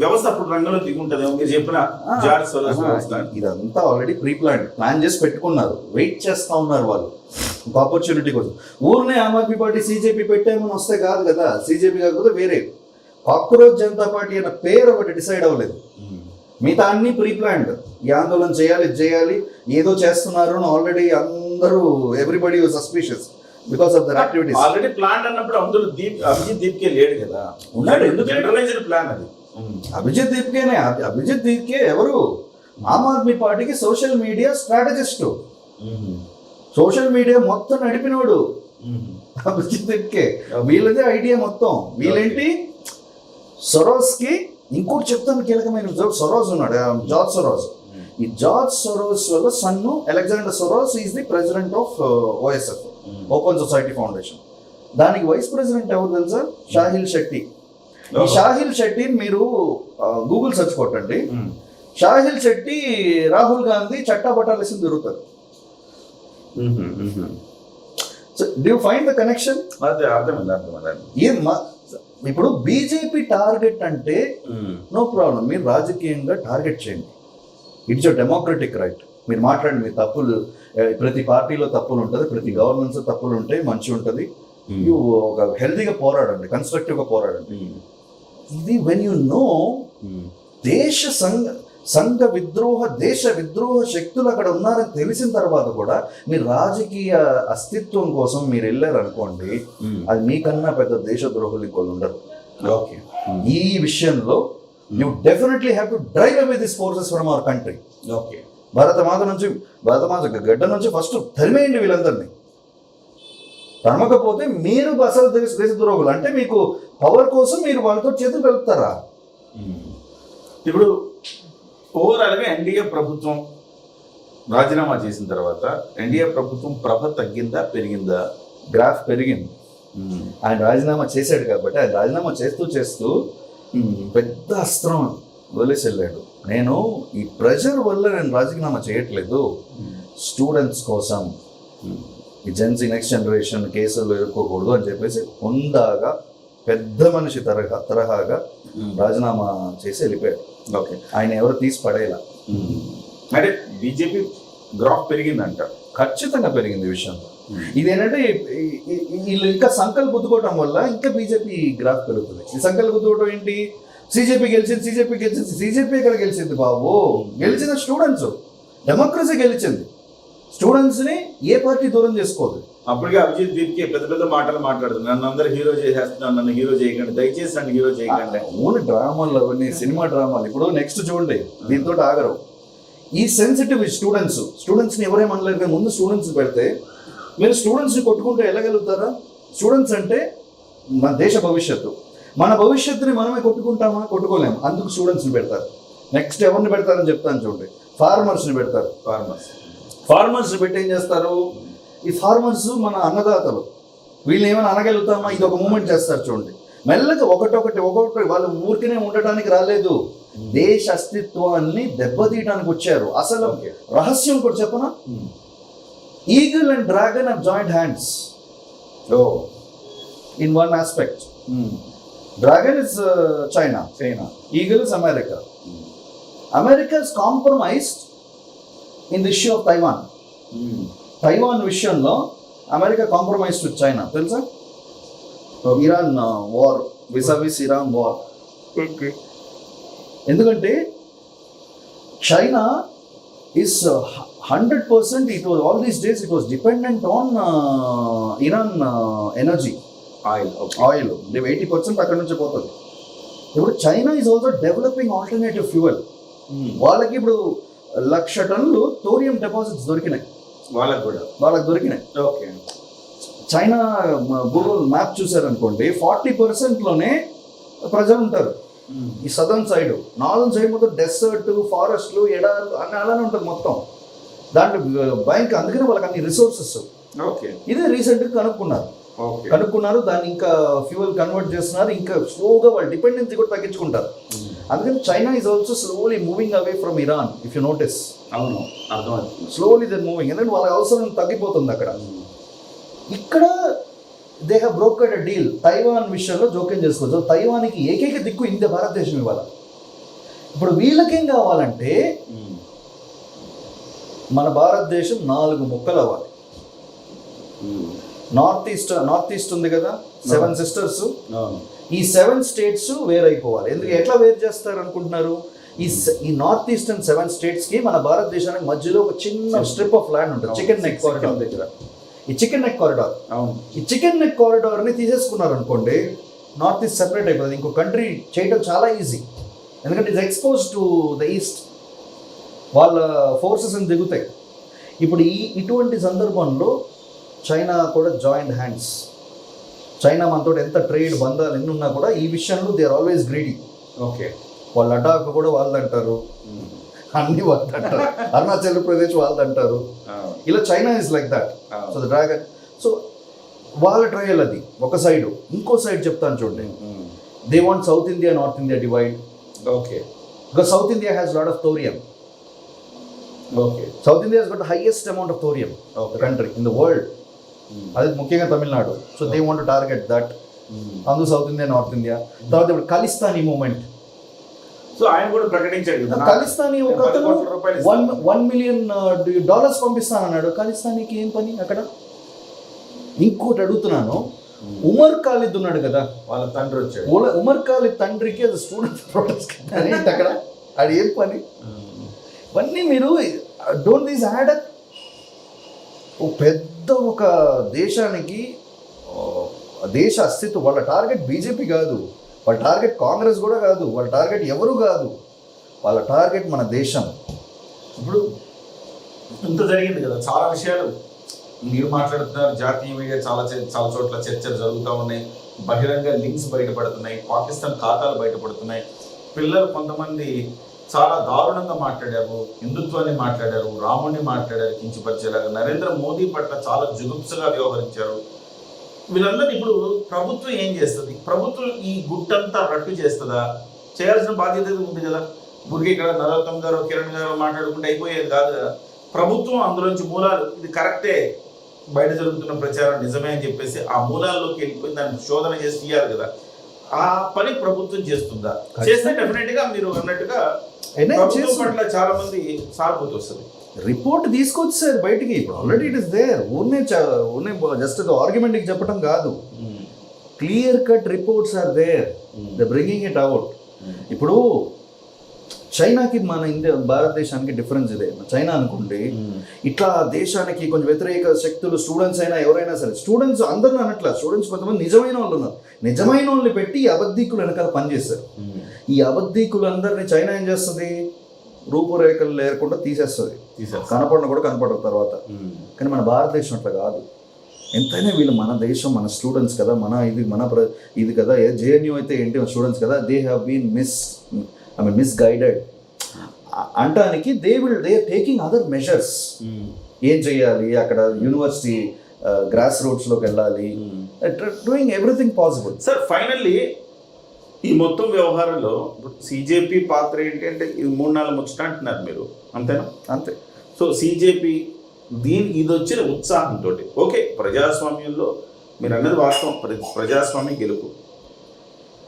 వ్యవస్థ అప్పుడు రంగంలో దిగుంటదేమో. మీరు చెప్పిన జార్జ్ సోరోస్ వ్యవస్థ ఇదంతా ఆల్రెడీ ప్లాన్ చేసి పెట్టుకున్నారు. వెయిట్ చేస్తా ఉన్నారు వాళ్ళు ఒక ఆపర్చునిటీ కోసం. ఊరినే ఆమ్ ఆద్మీ పార్టీ సిజేపీ పెట్టామని వస్తే కాదు కదా. సిజేపీ కాకపోతే వేరే కాక్రోచ్ జనతా పార్టీ అన్న పేరు ఒకటి డిసైడ్ అవ్వలేదు. మిగతా అన్ని ప్రీ ప్లాన్డ్. ఈ ఆందోళన చేయాలి, ఏదో చేస్తున్నారు అని ఆల్రెడీ అందరూ everybody suspicious because of their activities. Already plan అన్నప్పుడు అందులో అభిజిత్ దీప్కే లేడు కదా. ఉన్నాడు, ఎందుకు జనరలైజ్డ్ ప్లాన్ అది. అభిజిత్ దీప్కే ఎవరు? ఆమ్ ఆద్మీ పార్టీకి social media strategist, social media మొత్తం నడిపినోడు అభిజిత్ దీప్కే. వీళ్ళదే ఐడియా మొత్తం. వీళ్ళేంటి సొరోస్ కి ఇంకోటి చెప్తాను కీలకమైన. సొరోస్ ఉన్నాడు, జార్జ్ సొరోస్. ఈ జార్జ్ సొరోస్ వల్ల son Alexander Soros is the president of OSF, open society foundation. దానికి వైస్ ప్రెసిడెంట్ ఎవరు తెలుసా? షాహిల్ శెట్టి. ఈ షాహిల్ శెట్టి మీరు గూగుల్ సెర్చ్ కొట్టండి. షాహిల్ శెట్టి రాహుల్ గాంధీ చట్టాపట్టాలు వేసి తిరుగుతారు. So do you find the connection? ఇప్పుడు బీజేపీ టార్గెట్ అంటే నో ప్రాబ్లం, మీరు రాజకీయంగా టార్గెట్ చేయండి. It's your democratic right. మీరు మాట్లాడండి, మీ తప్పులు, ప్రతి పార్టీలో తప్పులు ఉంటుంది, ప్రతి గవర్నెన్స్ తప్పులు ఉంటాయి, మంచి ఉంటుంది. ఒక హెల్దీగా పోరాడండి, కన్స్ట్రక్టివ్గా పోరాడండి. ఇది వెన్ యు నో సంఘ విద్రోహ, దేశ విద్రోహ శక్తులు అక్కడ ఉన్నారని తెలిసిన తర్వాత కూడా మీరు రాజకీయ అస్తిత్వం కోసం మీరు వెళ్ళారనుకోండి, అది మీకన్నా పెద్ద దేశద్రోహులు ఇంకోళ్ళు ఉండరు. ఓకే, ఈ విషయంలో you definitely have to drive away this forces from our country. Okay, భారతమాత గడ్డ నుంచి ఫస్ట్ తరిమేయండి వీళ్ళందరినీ. తరమకపోతే మీరు అసలు దేశద్రోహులు అంటే మీకు పవర్ కోసం మీరు వాళ్ళతో చేతులు కలుపుతారా? ఇప్పుడు ఓవరాల్గా ఎన్డీఏ ప్రభుత్వం రాజీనామా చేసిన తర్వాత ఎన్డీఏ ప్రభుత్వం ప్రభ తగ్గిందా పెరిగిందా? గ్రాఫ్ పెరిగింది. ఆయన రాజీనామా చేశాడు కాబట్టి ఆయన రాజీనామా చేస్తూ పెద్ద అస్త్రం వదిలేసి వెళ్ళాడు. నేను ఈ ప్రెషర్ వల్ల నేను రాజీనామా చేయట్లేదు, స్టూడెంట్స్ కోసం, ఈ జెన్సీ నెక్స్ట్ జనరేషన్ కేసులు ఎదుర్కోకూడదు అని చెప్పేసి హుందాగా పెద్ద మనిషి తరహాగా రాజీనామా చేసి వెళ్ళిపోయాడు. ఓకే, ఆయన ఎవరు తీసి పడేలా. అంటే బీజేపీ గ్రాఫ్ పెరిగిందంట. ఖచ్చితంగా పెరిగింది ఈ విషయం. ఇదేంటంటే వీళ్ళు ఇంకా సంకల్ప గుద్దుకోవటం వల్ల ఇంకా బీజేపీ గ్రాఫ్ పెరుగుతుంది. ఈ సంకల్ప గుద్దుకోవటం ఏంటి? సీజేపీ సీజేపీ ఎక్కడ గెలిచింది బాబు? గెలిచిన స్టూడెంట్స్, డెమోక్రసీ గెలిచింది. స్టూడెంట్స్ ని ఏ పార్టీ దూరం చేసుకోదు. అప్పటికే అభిజిత్ దీప్కి పెద్ద పెద్ద మాటలు మాట్లాడుతుంది, నన్ను అందరు హీరో చేసేస్తున్నారు, నన్ను హీరో చేయకండి, దయచేసి నన్ను హీరో చేయకండి. ఓన్లీ డ్రామాలు అవన్నీ, సినిమా డ్రామాలు. ఇప్పుడు నెక్స్ట్ చూడండి, దీంతో ఆగరు. ఈ సెన్సిటివ్ స్టూడెంట్స్ని ఎవరేం అనలేరు కానీ ముందు స్టూడెంట్స్ పెడితే మీరు స్టూడెంట్స్ని కొట్టుకుంటే వెళ్ళగలుగుతారా? స్టూడెంట్స్ అంటే మన దేశ భవిష్యత్తు. మన భవిష్యత్తుని మనమే కొట్టుకుంటామా? కొట్టుకోలేము. అందుకు స్టూడెంట్స్ని పెడతారు. నెక్స్ట్ ఎవరిని పెడతారని చెప్తాను చూడండి. ఫార్మర్స్ని పెడతారు. ఫార్మర్స్ని పెట్టి ఏం చేస్తారు? ఈ ఫార్మర్స్ మన అన్నదాతలు. వీళ్ళు ఏమైనా అనగలుగుతామా? ఇది ఒక మూమెంట్ చేస్తారు చూడండి. మెల్లగా ఒకటొకటి వాళ్ళు ఊరికనే ఉండటానికి రాలేదు, దేశ అస్తిత్వాన్ని దెబ్బతీయడానికి వచ్చారు. అసలు రహస్యం కూడా చెప్పనా? Eagle and dragon have joined hands in one aspect. Dragon is China. Eagle is America. America is compromised in the issue of Taiwan. Taiwan విషయంలో అమెరికా కాంప్రమైజ్ విత్ చైనా, తెలుసా? Iran war, vis a vis Iran war. ఎందుకంటే China is 100%, it was all these days it was dependent on Iran energy, oil. 80% అక్కడ నుంచి పోతుంది. ఇప్పుడు China is also developing alternative fuel. వాళ్ళకి ఇప్పుడు 1,00,000 టన్నులు థోరియం డిపాజిట్స్ దొరికినాయి. వాళ్ళకి దొరికినాయి. ఓకే. చైనా గూగుల్ మ్యాప్ చూసారనుకోండి, 40%లోనే ప్రజలు ఉంటారు. ఈ సదర్న్ సైడ్, నార్దర్న్ సైడ్ మొత్తం డెసర్ట్, ఫారెస్ట్లు, ఎడార్లు అన్నీ అలానే ఉంటుంది మొత్తం. దాంట్లో బ్యాంక్, అందుకనే వాళ్ళకి అన్ని రిసోర్సెస్. ఓకే. ఇదే రీసెంట్గా కనుక్కున్నారు. దాన్ని ఇంకా ఫ్యూయల్ కన్వర్ట్ చేస్తున్నారు. ఇంకా స్లోగా వాళ్ళ డిపెండెన్సీ కూడా తగ్గించుకుంటారు. అందుకని China is also slowly moving away from Iran. If you notice. అవును, అర్థమవుతుంది. Slowly then moving. ఎందుకంటే వాళ్ళ అవసరం తగ్గిపోతుంది అక్కడ. ఇక్కడ they have broked a deal. Taiwan విషయంలో జోక్యం చేసుకోవచ్చు. తైవాన్కి ఏకైక దిక్కు ఇండియా, భారతదేశం ఇవ్వాలి. ఇప్పుడు వీళ్ళకేం కావాలంటే మన భారతదేశం 4 ముక్కలు అవ్వాలి. నార్త్ ఈస్ట్ ఉంది కదా, 7 సిస్టర్స్. ఈ 7 స్టేట్స్ వేరైపోవాలి. ఎందుకు, ఎట్లా వేరు చేస్తారు అనుకుంటున్నారు? ఈ నార్త్ ఈస్ట్ అండ్ 7 స్టేట్స్కి మన భారతదేశానికి మధ్యలో ఒక చిన్న స్ట్రిప్ ఆఫ్ ల్యాండ్ ఉంటుంది, చికెన్ నెక్ కారిడార్ దగ్గర. ఈ చికెన్ నెక్ కారిడార్, ఈ చికెన్ నెక్ కారిడార్ని తీసేసుకున్నారు అనుకోండి, నార్త్ ఈస్ట్ సెపరేట్ అయిపోతుంది. ఇంకో కంట్రీ చేయడం చాలా ఈజీ. ఎందుకంటే it's expose to the east. వాళ్ళ ఫోర్సెస్ అని దిగుతాయి. ఇప్పుడు ఇటువంటి సందర్భంలో చైనా కూడా జాయింట్ హ్యాండ్స్. చైనా మనతో ఎంత ట్రేడ్ బంధాలు ఎన్ని ఉన్నా కూడా ఈ విషయంలో they are always greedy. Okay. వాళ్ళ లడాక్ కూడా వాళ్ళదంటారు, అన్ని వాళ్ళదంటారు, అరుణాచల్ ప్రదేశ్ వాళ్ళదంటారు. ఇలా China is like that. So the dragon. So వాళ్ళ ట్రయల్ అది ఒక సైడ్. ఇంకో సైడ్ చెప్తాను చూడండి. They want south India, north India divide. Okay. Because south India has lot of thorium. Okay. South India has got the highest amount of thorium country in the world. అది ముఖ్యంగా Tamil Nadu. So they want to target that. అందులో south India, north India. తర్వాత ఇప్పుడు Khalistani moment. So ఆయన కూడా ప్రకటించాడు. ఖలిస్తానీ ఒక $1 million పంపిస్తానన్నాడు. ఖలిస్తానీకి ఏం పని అక్కడ? ఇంకోటి అడుగుతున్నాను, ఉమర్ ఖాలిద్ ఉన్నాడు కదా, వాళ్ళ తండ్రి వచ్చాడు. ఉమర్ ఖాలిద్ తండ్రికి అది స్టూడెంట్ ప్రొటెస్ట్ అక్కడ, అది ఏం పని? ఇవన్నీ మీరు డోంట్ దీస్ యాడ్ అప్. పెద్ద ఒక దేశానికి దేశ అస్తిత్వం. వాళ్ళ టార్గెట్ బీజేపీ కాదు, వాళ్ళ టార్గెట్ కాంగ్రెస్ కూడా కాదు, వాళ్ళ టార్గెట్ ఎవరు కాదు, వాళ్ళ టార్గెట్ మన దేశం. ఇప్పుడు ఇంత జరిగింది కదా, చాలా విషయాలు మీరు మాట్లాడుతున్నారు. జాతీయ మీడియా చాలా చోట్ల చర్చలు జరుగుతూ ఉన్నాయి. బహిరంగ లింక్స్ బయటపడుతున్నాయి, పాకిస్తాన్ ఖాతాలు బయటపడుతున్నాయి. పిల్లలు కొంతమంది చాలా దారుణంగా మాట్లాడారు, హిందుత్వాన్ని మాట్లాడారు, రాముడిని మాట్లాడారు, కించపరిచేలాగా. నరేంద్ర మోదీ పట్ల చాలా జుగుప్సగా వ్యవహరించారు. వీళ్ళందరినీ ఇప్పుడు ప్రభుత్వం ఏం చేస్తుంది? ప్రభుత్వం ఈ గుట్టంతా రట్టు చేస్తుందా? చేయాల్సిన బాధ్యత ఉంది కదా. ఊరికి ఇక్కడ నరోత్తమ్ గారు, కిరణ్ గారు మాట్లాడుకుంటే అయిపోయేది కాదు కదా. ప్రభుత్వం అందులోంచి మూలాలు, ఇది కరెక్టే, బయట జరుగుతున్న ప్రచారం నిజమే అని చెప్పేసి ఆ మూలాల్లోకి వెళ్ళిపోయి దాన్ని శోధన చేసి తీయాలి కదా. ఆ పని ప్రభుత్వం చేస్తుందా? చేస్తే డెఫినెట్ గా మీరు అన్నట్టుగా ప్రభుత్వం పట్ల చాలా మంది సానుభూతి వస్తుంది. రిపోర్ట్ తీసుకొచ్చారు బయటికి, ఇప్పుడు ఆల్రెడీ ఇట్ ఇస్ దేర్. ఊరినే జస్ట్ ఆర్గ్యుమెంట్కి చెప్పడం కాదు, clear cut reports are there, the bringing it out. ఇప్పుడు చైనాకి మన ఇండియా భారతదేశానికి డిఫరెన్స్ ఇదే. చైనా అనుకోండి, ఇట్లా దేశానికి కొంచెం వ్యతిరేక శక్తులు స్టూడెంట్స్ అయినా ఎవరైనా సరే, స్టూడెంట్స్ అందరూ అనట్లా, స్టూడెంట్స్ కొంతమంది నిజమైన వాళ్ళు ఉన్నారు, నిజమైన వాళ్ళని పెట్టి ఈ అబద్ధికులు వెనకాల పనిచేస్తారు. ఈ అబద్ధికులందరినీ చైనా ఏం చేస్తుంది, రూపురేఖలు లేకుండా తీసేస్తుంది, కనపడిన కూడా కనపడరు తర్వాత. కానీ మన భారతదేశం అట్లా కాదు. ఎంతైనా వీళ్ళు మన దేశం, మన స్టూడెంట్స్ కదా, మన ఇది కదా, జేఎన్యూ అయితే ఏంటి స్టూడెంట్స్ కదా, దే హ్యావ్ బీన్ మిస్గైడెడ్ అంటానికి they are taking other measures. ఏం చేయాలి, అక్కడ యూనివర్సిటీ గ్రాస్ రూట్స్లోకి వెళ్ళాలి, doing everything possible. Sir finally ఈ మొత్తం వ్యవహారంలో సిజేపీ పాత్ర ఏంటి అంటే, ఇది 3-4 ముచ్చట అంటున్నారు మీరు, అంతేనా? అంతే. సో సిజేపీ ఇది వచ్చిన ఉత్సాహంతో, ఓకే ప్రజాస్వామ్యంలో మీరు అన్నది వాస్తవం, ప్రజాస్వామ్యం గెలుపు.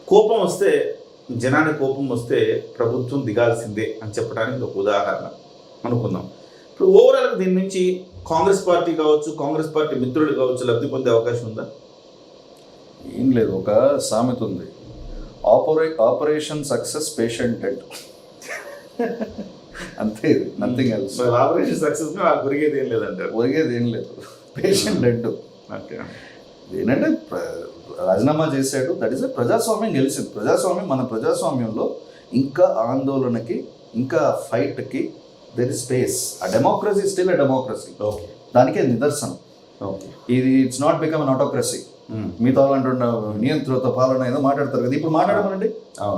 కోపం వస్తే, జనానికి కోపం వస్తే ప్రభుత్వం దిగాల్సిందే అని చెప్పడానికి ఒక ఉదాహరణ అనుకుందాం. ఇప్పుడు ఓవరాల్గా దీని నుంచి కాంగ్రెస్ పార్టీ కావచ్చు, కాంగ్రెస్ పార్టీ మిత్రులు కావచ్చు లబ్ధి పొందే అవకాశం ఉందా? ఏం లేదు, ఒక సామెత ఉంది, ఆపరేషన్ సక్సెస్ పేషెంట్ డెడ్. అంతే, నథింగ్ ఎల్స్. ఆపరేషన్ సక్సెస్ ఒరిగేది ఏం లేదంటారు. ఒరిగేది ఏం లేదు, పేషెంట్ డెడ్. ఓకే, ఏంటంటే రాజీనామా చేశాడు, దట్ ఈస్ ప్రజాస్వామ్యం గెలిచింది. మన ప్రజాస్వామ్యంలో ఇంకా ఆందోళనకి, ఇంకా ఫైట్కి దెర్ ఇస్ స్పేస్. ఆ డెమోక్రసీ స్టిల్ అ డెమోక్రసీ. ఓకే, దానికే నిదర్శనం. ఓకే, ఇది it's not become an autocracy. మీతో అంటున్న నియంత్రిత పాలన ఏదో మాట్లాడతారు కదా, ఇప్పుడు మాట్లాడమనండి,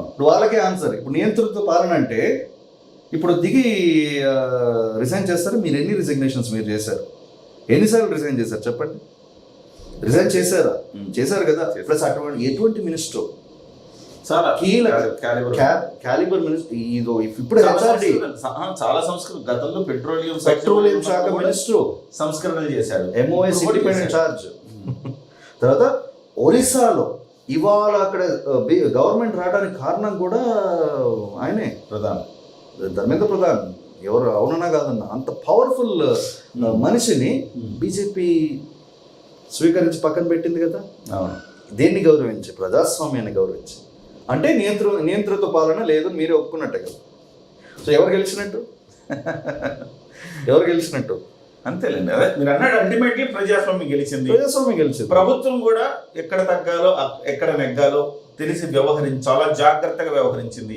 ఇప్పుడు వాళ్ళకే ఆన్సర్. ఇప్పుడు నియంత్రిత పాలన అంటే ఇప్పుడు దిగి రిజైన్ చేస్తారు. మీరు ఎన్ని రిజిగ్నేషన్స్ మీరు చేశారు, ఎన్నిసార్లు రిజైన్ చేశారు చెప్పండి? రిజైన్ చేశారా? చేశారు కదా. ప్లస్ ఎటువంటి మినిస్టర్, చాలా క్యాలిబర్ మినిస్టర్. ఇదో ఇప్పుడు హెచ్ఆర్డి, చాలా సంస్కృతి, గతంలో పెట్రోలియం శాఖ మినిస్టర్ సంస్కరణలు చేశాడు, ఎంఓఎస్ ఇండిపెండెంట్ చార్జ్. తర్వాత ఒరిస్సాలో ఇవాళ అక్కడ గవర్నమెంట్ రావడానికి కారణం కూడా ఆయనే, ధర్మేంద్ర ప్రధాన్. ఎవరు అవునన్నా కాదన్నా, అంత పవర్ఫుల్ మనిషిని బీజేపీ స్వీకరించి పక్కన పెట్టింది కదా. దేన్ని గౌరవించి? ప్రజాస్వామ్యాన్ని గౌరవించి. అంటే నియంత్రిత పాలన లేదు, మీరే ఒప్పుకున్నట్టే కదా. సో ఎవరు గెలిచినట్టు? అంతేలేండి. అదే మీరు అన్నాడు, అల్టిమేట్లీ ప్రజాస్వామ్యం గెలిచింది. ప్రభుత్వం కూడా ఎక్కడ తగ్గాలో ఎక్కడ నెగ్గాలో తెలిసి చాలా జాగ్రత్తగా వ్యవహరించింది.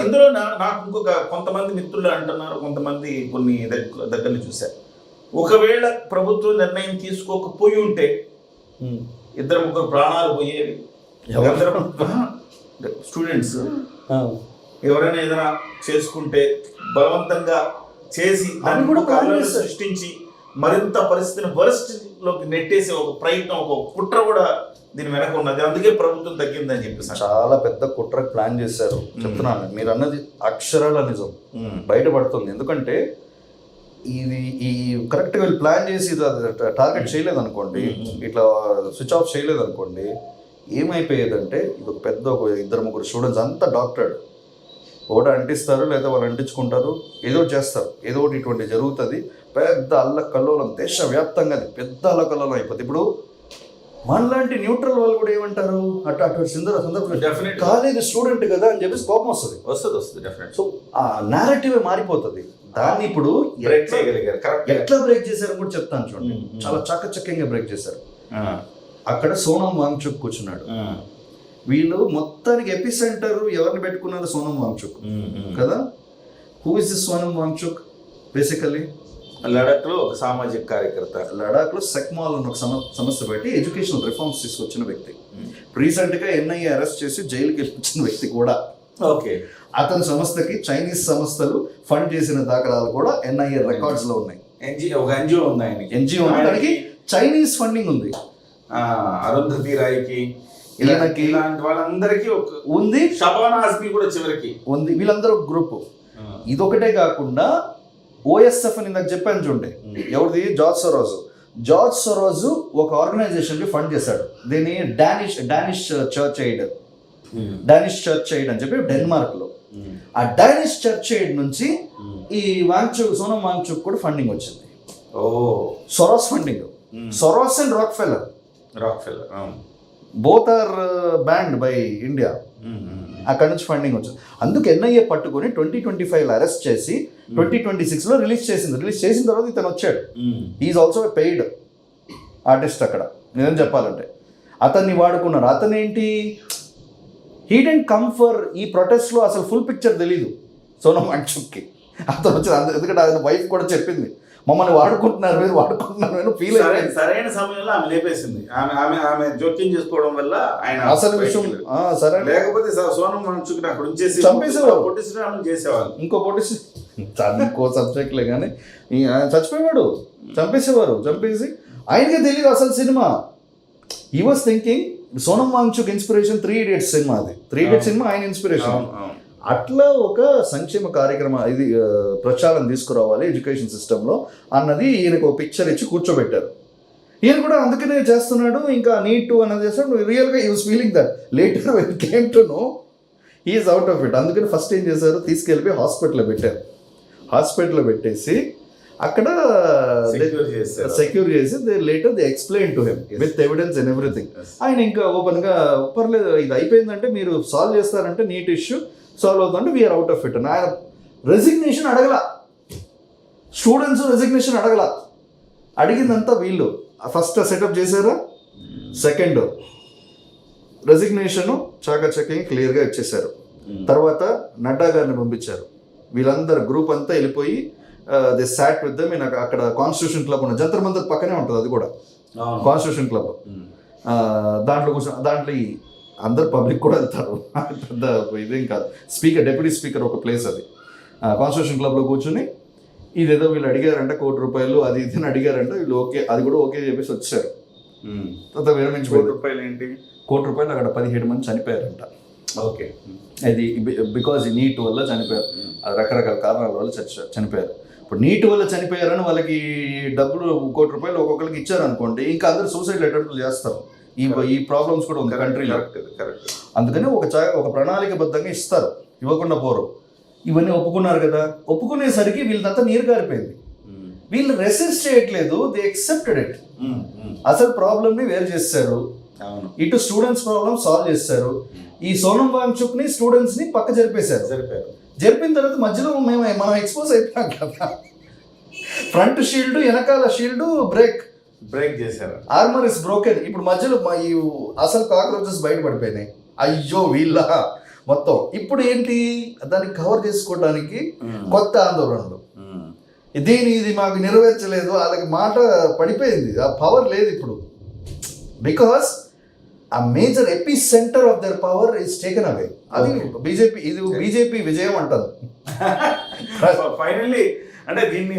ఇందులో నాకు ఇంకొక కొంతమంది మిత్రులు అంటున్నారు, కొంతమంది కొన్ని దగ్గర చూశారు, ఒకవేళ ప్రభుత్వం నిర్ణయం తీసుకోకపోయి ఉంటే 2-3 ప్రాణాలు పోయేవి. స్టూడెంట్స్ ఎవరైనా ఏదైనా చేసుకుంటే బలవంతంగా చేసి దాన్ని కూడా కారణాలు సృష్టించి మరింత పరిస్థితిని వరస్ట్లోకి నెట్టేసే ఒక ప్రయత్నం, ఒక కుట్ర కూడా దీని వెనక ఉన్నది. అందుకే ప్రభుత్వం తగ్గిందని చెప్పేసి చాలా పెద్ద కుట్ర ప్లాన్ చేశారు. చెప్తున్నాను, మీరు అన్నది అక్షరాల నిజం బయటపడుతుంది. ఎందుకంటే ఈ కరెక్ట్గా వీళ్ళు ప్లాన్ చేసి టార్గెట్ చేయలేదు అనుకోండి, ఇట్లా స్విచ్ ఆఫ్ చేయలేదు అనుకోండి, ఏమైపోయేదంటే ఇది ఒక పెద్ద 2-3 స్టూడెంట్స్ అంతా డాక్టర్డ్, ఒకటి అంటిస్తారు లేదా వాళ్ళు అంటించుకుంటారు, ఏదో చేస్తారు, ఏదో ఒకటి ఇటువంటి జరుగుతుంది. పెద్ద అల్లకల్లోలం, దేశవ్యాప్తంగా అది పెద్ద అల్లకల్లోలం అయిపోతుంది. ఇప్పుడు మనలాంటి న్యూట్రల్ వాళ్ళు కూడా ఏమంటారు, అటు సందర్భం కాలేజ్ స్టూడెంట్ కదా అని చెప్పేసి కోపం వస్తుంది. సో ఆ నారేటివ్ మారిపోతుంది. దాన్ని ఇప్పుడు ఎట్లా బ్రేక్ చేశారని కూడా చెప్తాను చూడండి. చాలా చక్కచక్యంగా బ్రేక్ చేశారు. అక్కడ సోనం వాంగ్చుక్ కూర్చున్నాడు. వీళ్ళు మొత్తానికి ఎపిసెంటర్ ఎవరిని పెట్టుకున్నారు? సోనం వాంగ్చుక్ కదా. Who is this Sonam Wangchuk? Basically లడాఖ్లో ఒక సామాజిక కార్యకర్త. లడాఖ్లో సెక్మాల్ అని ఒక సంస్థ పెట్టి ఎడ్యుకేషనల్ రిఫార్మ్స్ తీసుకొచ్చిన వ్యక్తి. రీసెంట్గా ఎన్ఐఏ అరెస్ట్ చేసి జైలుకి వెళ్ళిన వ్యక్తి కూడా. ఓకే, అతని సంస్థకి చైనీస్ సంస్థలు ఫండ్ చేసిన దాఖలాలు కూడా ఎన్ఐఏ రికార్డ్స్ లో ఉన్నాయి. ఒక ఎన్జిఓ ఉంది, ఎన్జిఓ దానికి చైనీస్ ఫండింగ్ ఉంది. అరుంధతి రాయ్కి, ఇలాంటి వాళ్ళందరికీ ఉంది. షబానా ఆజ్మీ కూడా చివరికి ఉంది. వీళ్ళందరూ ఒక గ్రూప్. ఇదొకటే కాకుండా ఓఎస్ఎఫ్ అని నాకు చెప్పాను చూడండి, ఎవరిది? జార్జ్ సొరోజ్ ఒక ఆర్గనైజేషన్కి ఫండ్ చేశాడు. దీన్ని డానిష్ చర్చ్ ఎయిడ్ అని చెప్పి డెన్మార్క్ లో. ఆ డానిష్ చర్చ్ ఎయిడ్ నుంచి ఈ సోనం వాంగ్చుక్ కూడా ఫండింగ్ వచ్చింది. ఓ Soros funding, Soros and Rockefeller అవును. Both are banned by India. అక్కడ నుంచి ఫండింగ్ వచ్చింది. అందుకు ఎన్ఐఏ పట్టుకొని 2025 అరెస్ట్ చేసి 2026లో రిలీజ్ చేసింది. రిలీజ్ చేసిన తర్వాత ఇతను వచ్చాడు. ఈజ్ ఆల్సో పెయిడ్ ఆర్టిస్ట్ అక్కడ. నిజం చెప్పాలంటే అతన్ని వాడుకున్నారు. అతను ఏంటి, హీ డెంట్ కమ్ ఫర్ ఈ ప్రొటెస్ట్లో అసలు ఫుల్ పిక్చర్ తెలీదు సోనం వాంగ్చుక్కి. అతను వచ్చి ఎందుకంటే ఆయన వైఫ్ కూడా చెప్పింది, మమ్మల్ని వాడుకుంటున్నారు మీరు ఫీల్ అయ్యారు. సరైన సమయంలో ఆమె లేపేసింది. ఆమె జోక్యం చేసుకోవడం వల్ల ఆయన అసలు విషయం సరే, లేకపోతే సోనం వాంగ్చుక్ అక్కడ ఉంచేసి చంపేసేవారు, పొట్టిశ్రీరాములు చేసేవాళ్ళు. ఇంకో సబ్జెక్ట్లే కానీ చచ్చిపోయేవాడు, చంపేసి ఆయనకే తెలియదు అసలు cinema. He was thinking Sonam Wangchuk inspiration 3 Idiots cinema. అది 3 Idiots సినిమా ఆయన ఇన్స్పిరేషన్. అట్లా ఒక సంక్షేమ కార్యక్రమం ఇది ప్రచారం తీసుకురావాలి ఎడ్యుకేషన్ సిస్టంలో అన్నది ఈయనకు ఒక పిక్చర్ ఇచ్చి కూర్చోబెట్టారు. ఈయన కూడా అందుకనే చేస్తున్నాడు. ఇంకా నీట్ అన్నది చేస్తాడు. రియల్గా ఈ was feeling that. Later when came to know he is out of it. అందుకని ఫస్ట్ ఏం చేశారు, తీసుకెళ్ళిపోయి హాస్పిటల్లో పెట్టారు. హాస్పిటల్లో పెట్టేసి అక్కడ సెక్యూర్ చేసి later they explain to him with evidence and everything. ఆయన ఇంకా ఓపెన్గా పర్లేదు ఇది అయిపోయిందంటే మీరు సాల్వ్ చేస్తారంటే నీట్ ఇష్యూ సాల్వ్ అవుతుందంటే వీఆర్ అవుట్ ఆఫ్ ఇట్ అని. ఆయన రెసిగ్నేషన్ అడగల, స్టూడెంట్స్ రెసిగ్నేషన్ అడగల. అడిగిందంతా వీళ్ళు ఫస్ట్ సెటప్ చేశారా, సెకండ్ రెసిగ్నేషను చాకచక్యంగా క్లియర్గా ఇచ్చేశారు. తర్వాత నడ్డా గారిని పంపించారు. వీళ్ళందరూ గ్రూప్ అంతా వెళ్ళిపోయి they sat with them in అక్కడ కాన్స్టిట్యూషన్ క్లబ్ ఉన్న జంతర్ మంతర్ పక్కనే ఉంటుంది. అది కూడా కాన్స్టిట్యూషన్ క్లబ్. దాంట్లో కూర్చొని దాంట్లో అందరు పబ్లిక్ కూడా వెళ్తారు, పెద్ద ఇదేం కాదు. డిప్యూటీ స్పీకర్ ఒక ప్లేస్ అది. కాన్స్టిట్యూషన్ క్లబ్లో కూర్చొని ఇదేదో వీళ్ళు అడిగారంట ₹1 కోటి అది ఇది అడిగారంట. వీళ్ళు ఓకే, అది కూడా ఓకే చెప్పేసి వచ్చారు. తర్వాత విరమించుకోండి. ఏంటి ₹1 కోటి అక్కడ 17 మంది చనిపోయారంట. ఓకే, అది బికాజ్ నీట్ వల్ల చనిపోయారు. అది రకరకాల కారణాల వల్ల చనిపోయారు. ఇప్పుడు నీట్ వల్ల చనిపోయారని వాళ్ళకి డబ్బులు ₹1 కోటి ఒక్కొక్కరికి ఇచ్చారనుకోండి, ఇంకా అందరూ సూసైడ్ అటెంప్ట్లు చేస్తారు. ఈ ప్రాబ్లమ్స్ కూడా ఉంది కంట్రీలో. అందుకని ఒక ప్రణాళికబద్ధంగా ఇస్తారు, ఇవ్వకుండా పోరు. ఇవన్నీ ఒప్పుకున్నారు కదా. ఒప్పుకునేసరికి వీళ్ళంతా నీరు గారిపోయింది. వీళ్ళు రెసిస్ట్ చేయట్లేదు, దే ఎక్సెప్టెడ్ ఇట్. అసలు ప్రాబ్లమ్ని వేరు చేస్తారు, ఇటు స్టూడెంట్స్ ప్రాబ్లమ్ సాల్వ్ చేస్తారు. ఈ సోనం వాంగ్చుక్ ని స్టూడెంట్స్ ని పక్క జరిపేశారు. జరిపిన తర్వాత మధ్యలో మనం ఎక్స్పోజ్ అయిపోయాం కదా. ఫ్రంట్ షీల్డ్ వెనకాల షీల్డ్ బ్రేక్ చేశారు. Armour is broken. ఇప్పుడు మధ్యలో ఈ అసలు కాక్రోచెస్ బయటపడిపోయినాయి. అయ్యో వీళ్ళ మొత్తం. ఇప్పుడు ఏంటి, దాన్ని కవర్ చేసుకోవడానికి కొత్త ఆందోళనలు. ఇది మాకు నెరవేర్చలేదు, వాళ్ళకి మాట పడిపోయింది, ఆ పవర్ లేదు ఇప్పుడు. బికాస్ ఆ major AP centre of their power is taken away. అది బీజేపీ విజయం అంటారు ఫైనల్లీ. అంటే దీన్ని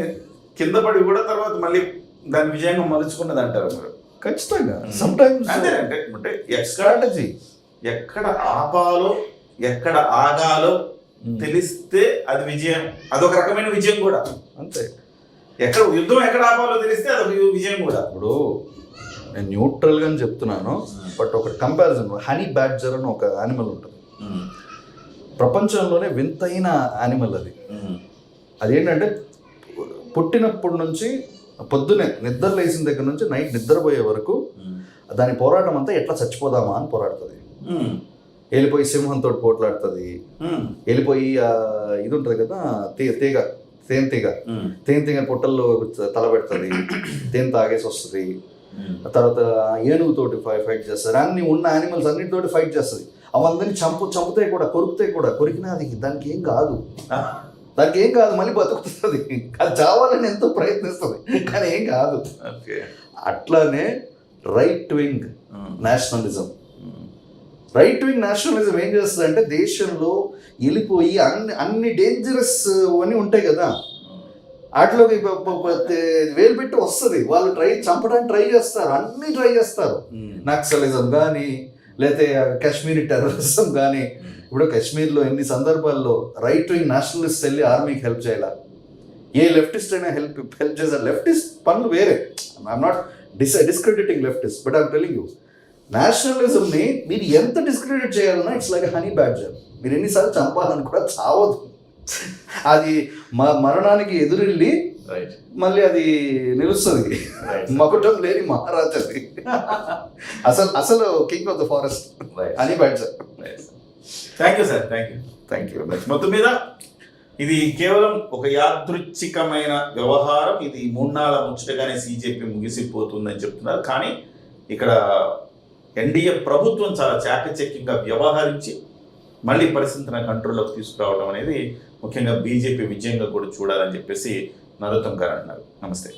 కింద పడి కూడా తర్వాత మళ్ళీ దాని విజయంగా మలుచుకున్నది అంటారు మీరు? ఖచ్చితంగా. సమ్టైమ్స్ అంటే స్ట్రాటజీ ఎక్కడ ఆపాలో ఎక్కడ ఆగాలో తెలిస్తే అది విజయం. అదొక రకమైన విజయం కూడా. అంతే. యుద్ధం ఎక్కడ ఆపాలో తెలిస్తే అదొక విజయం కూడా. ఇప్పుడు నేను న్యూట్రల్గా చెప్తున్నాను, బట్ ఒక కంపారిజన్, హనీ బ్యాడ్జర్ అని ఒక యానిమల్ ఉంటుంది. ప్రపంచంలోనే వింతైన యానిమల్ అది. అదేంటంటే పుట్టినప్పటి నుంచి పొద్దునే నిద్ర లేచిన దగ్గర నుంచి నైట్ నిద్రపోయే వరకు దాని పోరాటం అంతా ఎట్లా చచ్చిపోదామా అని పోరాడుతుంది. వెళ్ళిపోయి సింహంతో పోట్లాడుతుంది, వెళ్ళిపోయి ఇది ఉంటుంది కదా తేనెటీగ పొట్టల్లో తల పెడుతుంది, తేనె తాగేసి వస్తుంది. తర్వాత ఏనుగుతోటి ఫైట్ చేస్తారు. అన్ని ఉన్న యానిమల్స్ అన్నిటితోటి ఫైట్ చేస్తుంది. అవందరినీ చంపుతాయి కూడా, కొరికినా దానికి ఏం కాదు, మళ్ళీ బతుకుతుంది. అది చావాలని ఎంతో ప్రయత్నిస్తుంది, కానీ ఏం కాదు. అట్లానే రైట్ వింగ్ నేషనలిజం ఏం చేస్తుంది అంటే దేశంలో వెళ్ళిపోయి అన్ని డేంజరస్ అని ఉంటాయి కదా, వాటిలోకి వేలు పెట్టి వస్తుంది. వాళ్ళు చంపడానికి ట్రై చేస్తారు, అన్ని ట్రై చేస్తారు. నక్సలిజం కానీ లేకపోతే కాశ్మీరీ టెర్రరిజం కానీ. ఇప్పుడు కాశ్మీర్లో ఎన్ని సందర్భాల్లో రైట్ వింగ్ నేషనలిస్ట్ వెళ్ళి ఆర్మీకి హెల్ప్ చేయాల. ఏ లెఫ్టిస్ట్ అయినా హెల్ప్ చేశారు. లెఫ్టిస్ట్ పనులు వేరే. I'm not discrediting leftist, but I'm telling you, నేషనలిజంని మీరు ఎంత డిస్క్రెడిట్ చేయాలన్నా ఇట్స్ లైక్ హనీ బ్యాడ్జర్. మీరు ఎన్నిసార్లు చంపాలని కూడా చావదు. అది మరణానికి ఎదురెళ్ళి రైట్ మళ్ళీ అది నిలుస్తుంది. మకుటం లేని మహారాజ్ అది. అసలు కింగ్ ఆఫ్ ద ఫారెస్ట్ అని బయట sir. Thank you sir, thank you. Thank you. మొత్తం మీద ఇది కేవలం ఒక యాదృచ్ఛికమైన వ్యవహారం, ఇది 3 నాళ్ళ ముచ్చటగానే సీజేపీ ముగిసిపోతుందని చెప్తున్నారు. కానీ ఇక్కడ ఎన్డీఏ ప్రభుత్వం చాలా చాకచక్యంగా వ్యవహరించి మళ్ళీ పరిస్థితిని కంట్రోల్లోకి తీసుకురావడం అనేది ముఖ్యంగా బీజేపీ విజయంగా కూడా చూడాలని చెప్పేసి నరోత్తమ్ గారు అంటున్నారు. నమస్తే.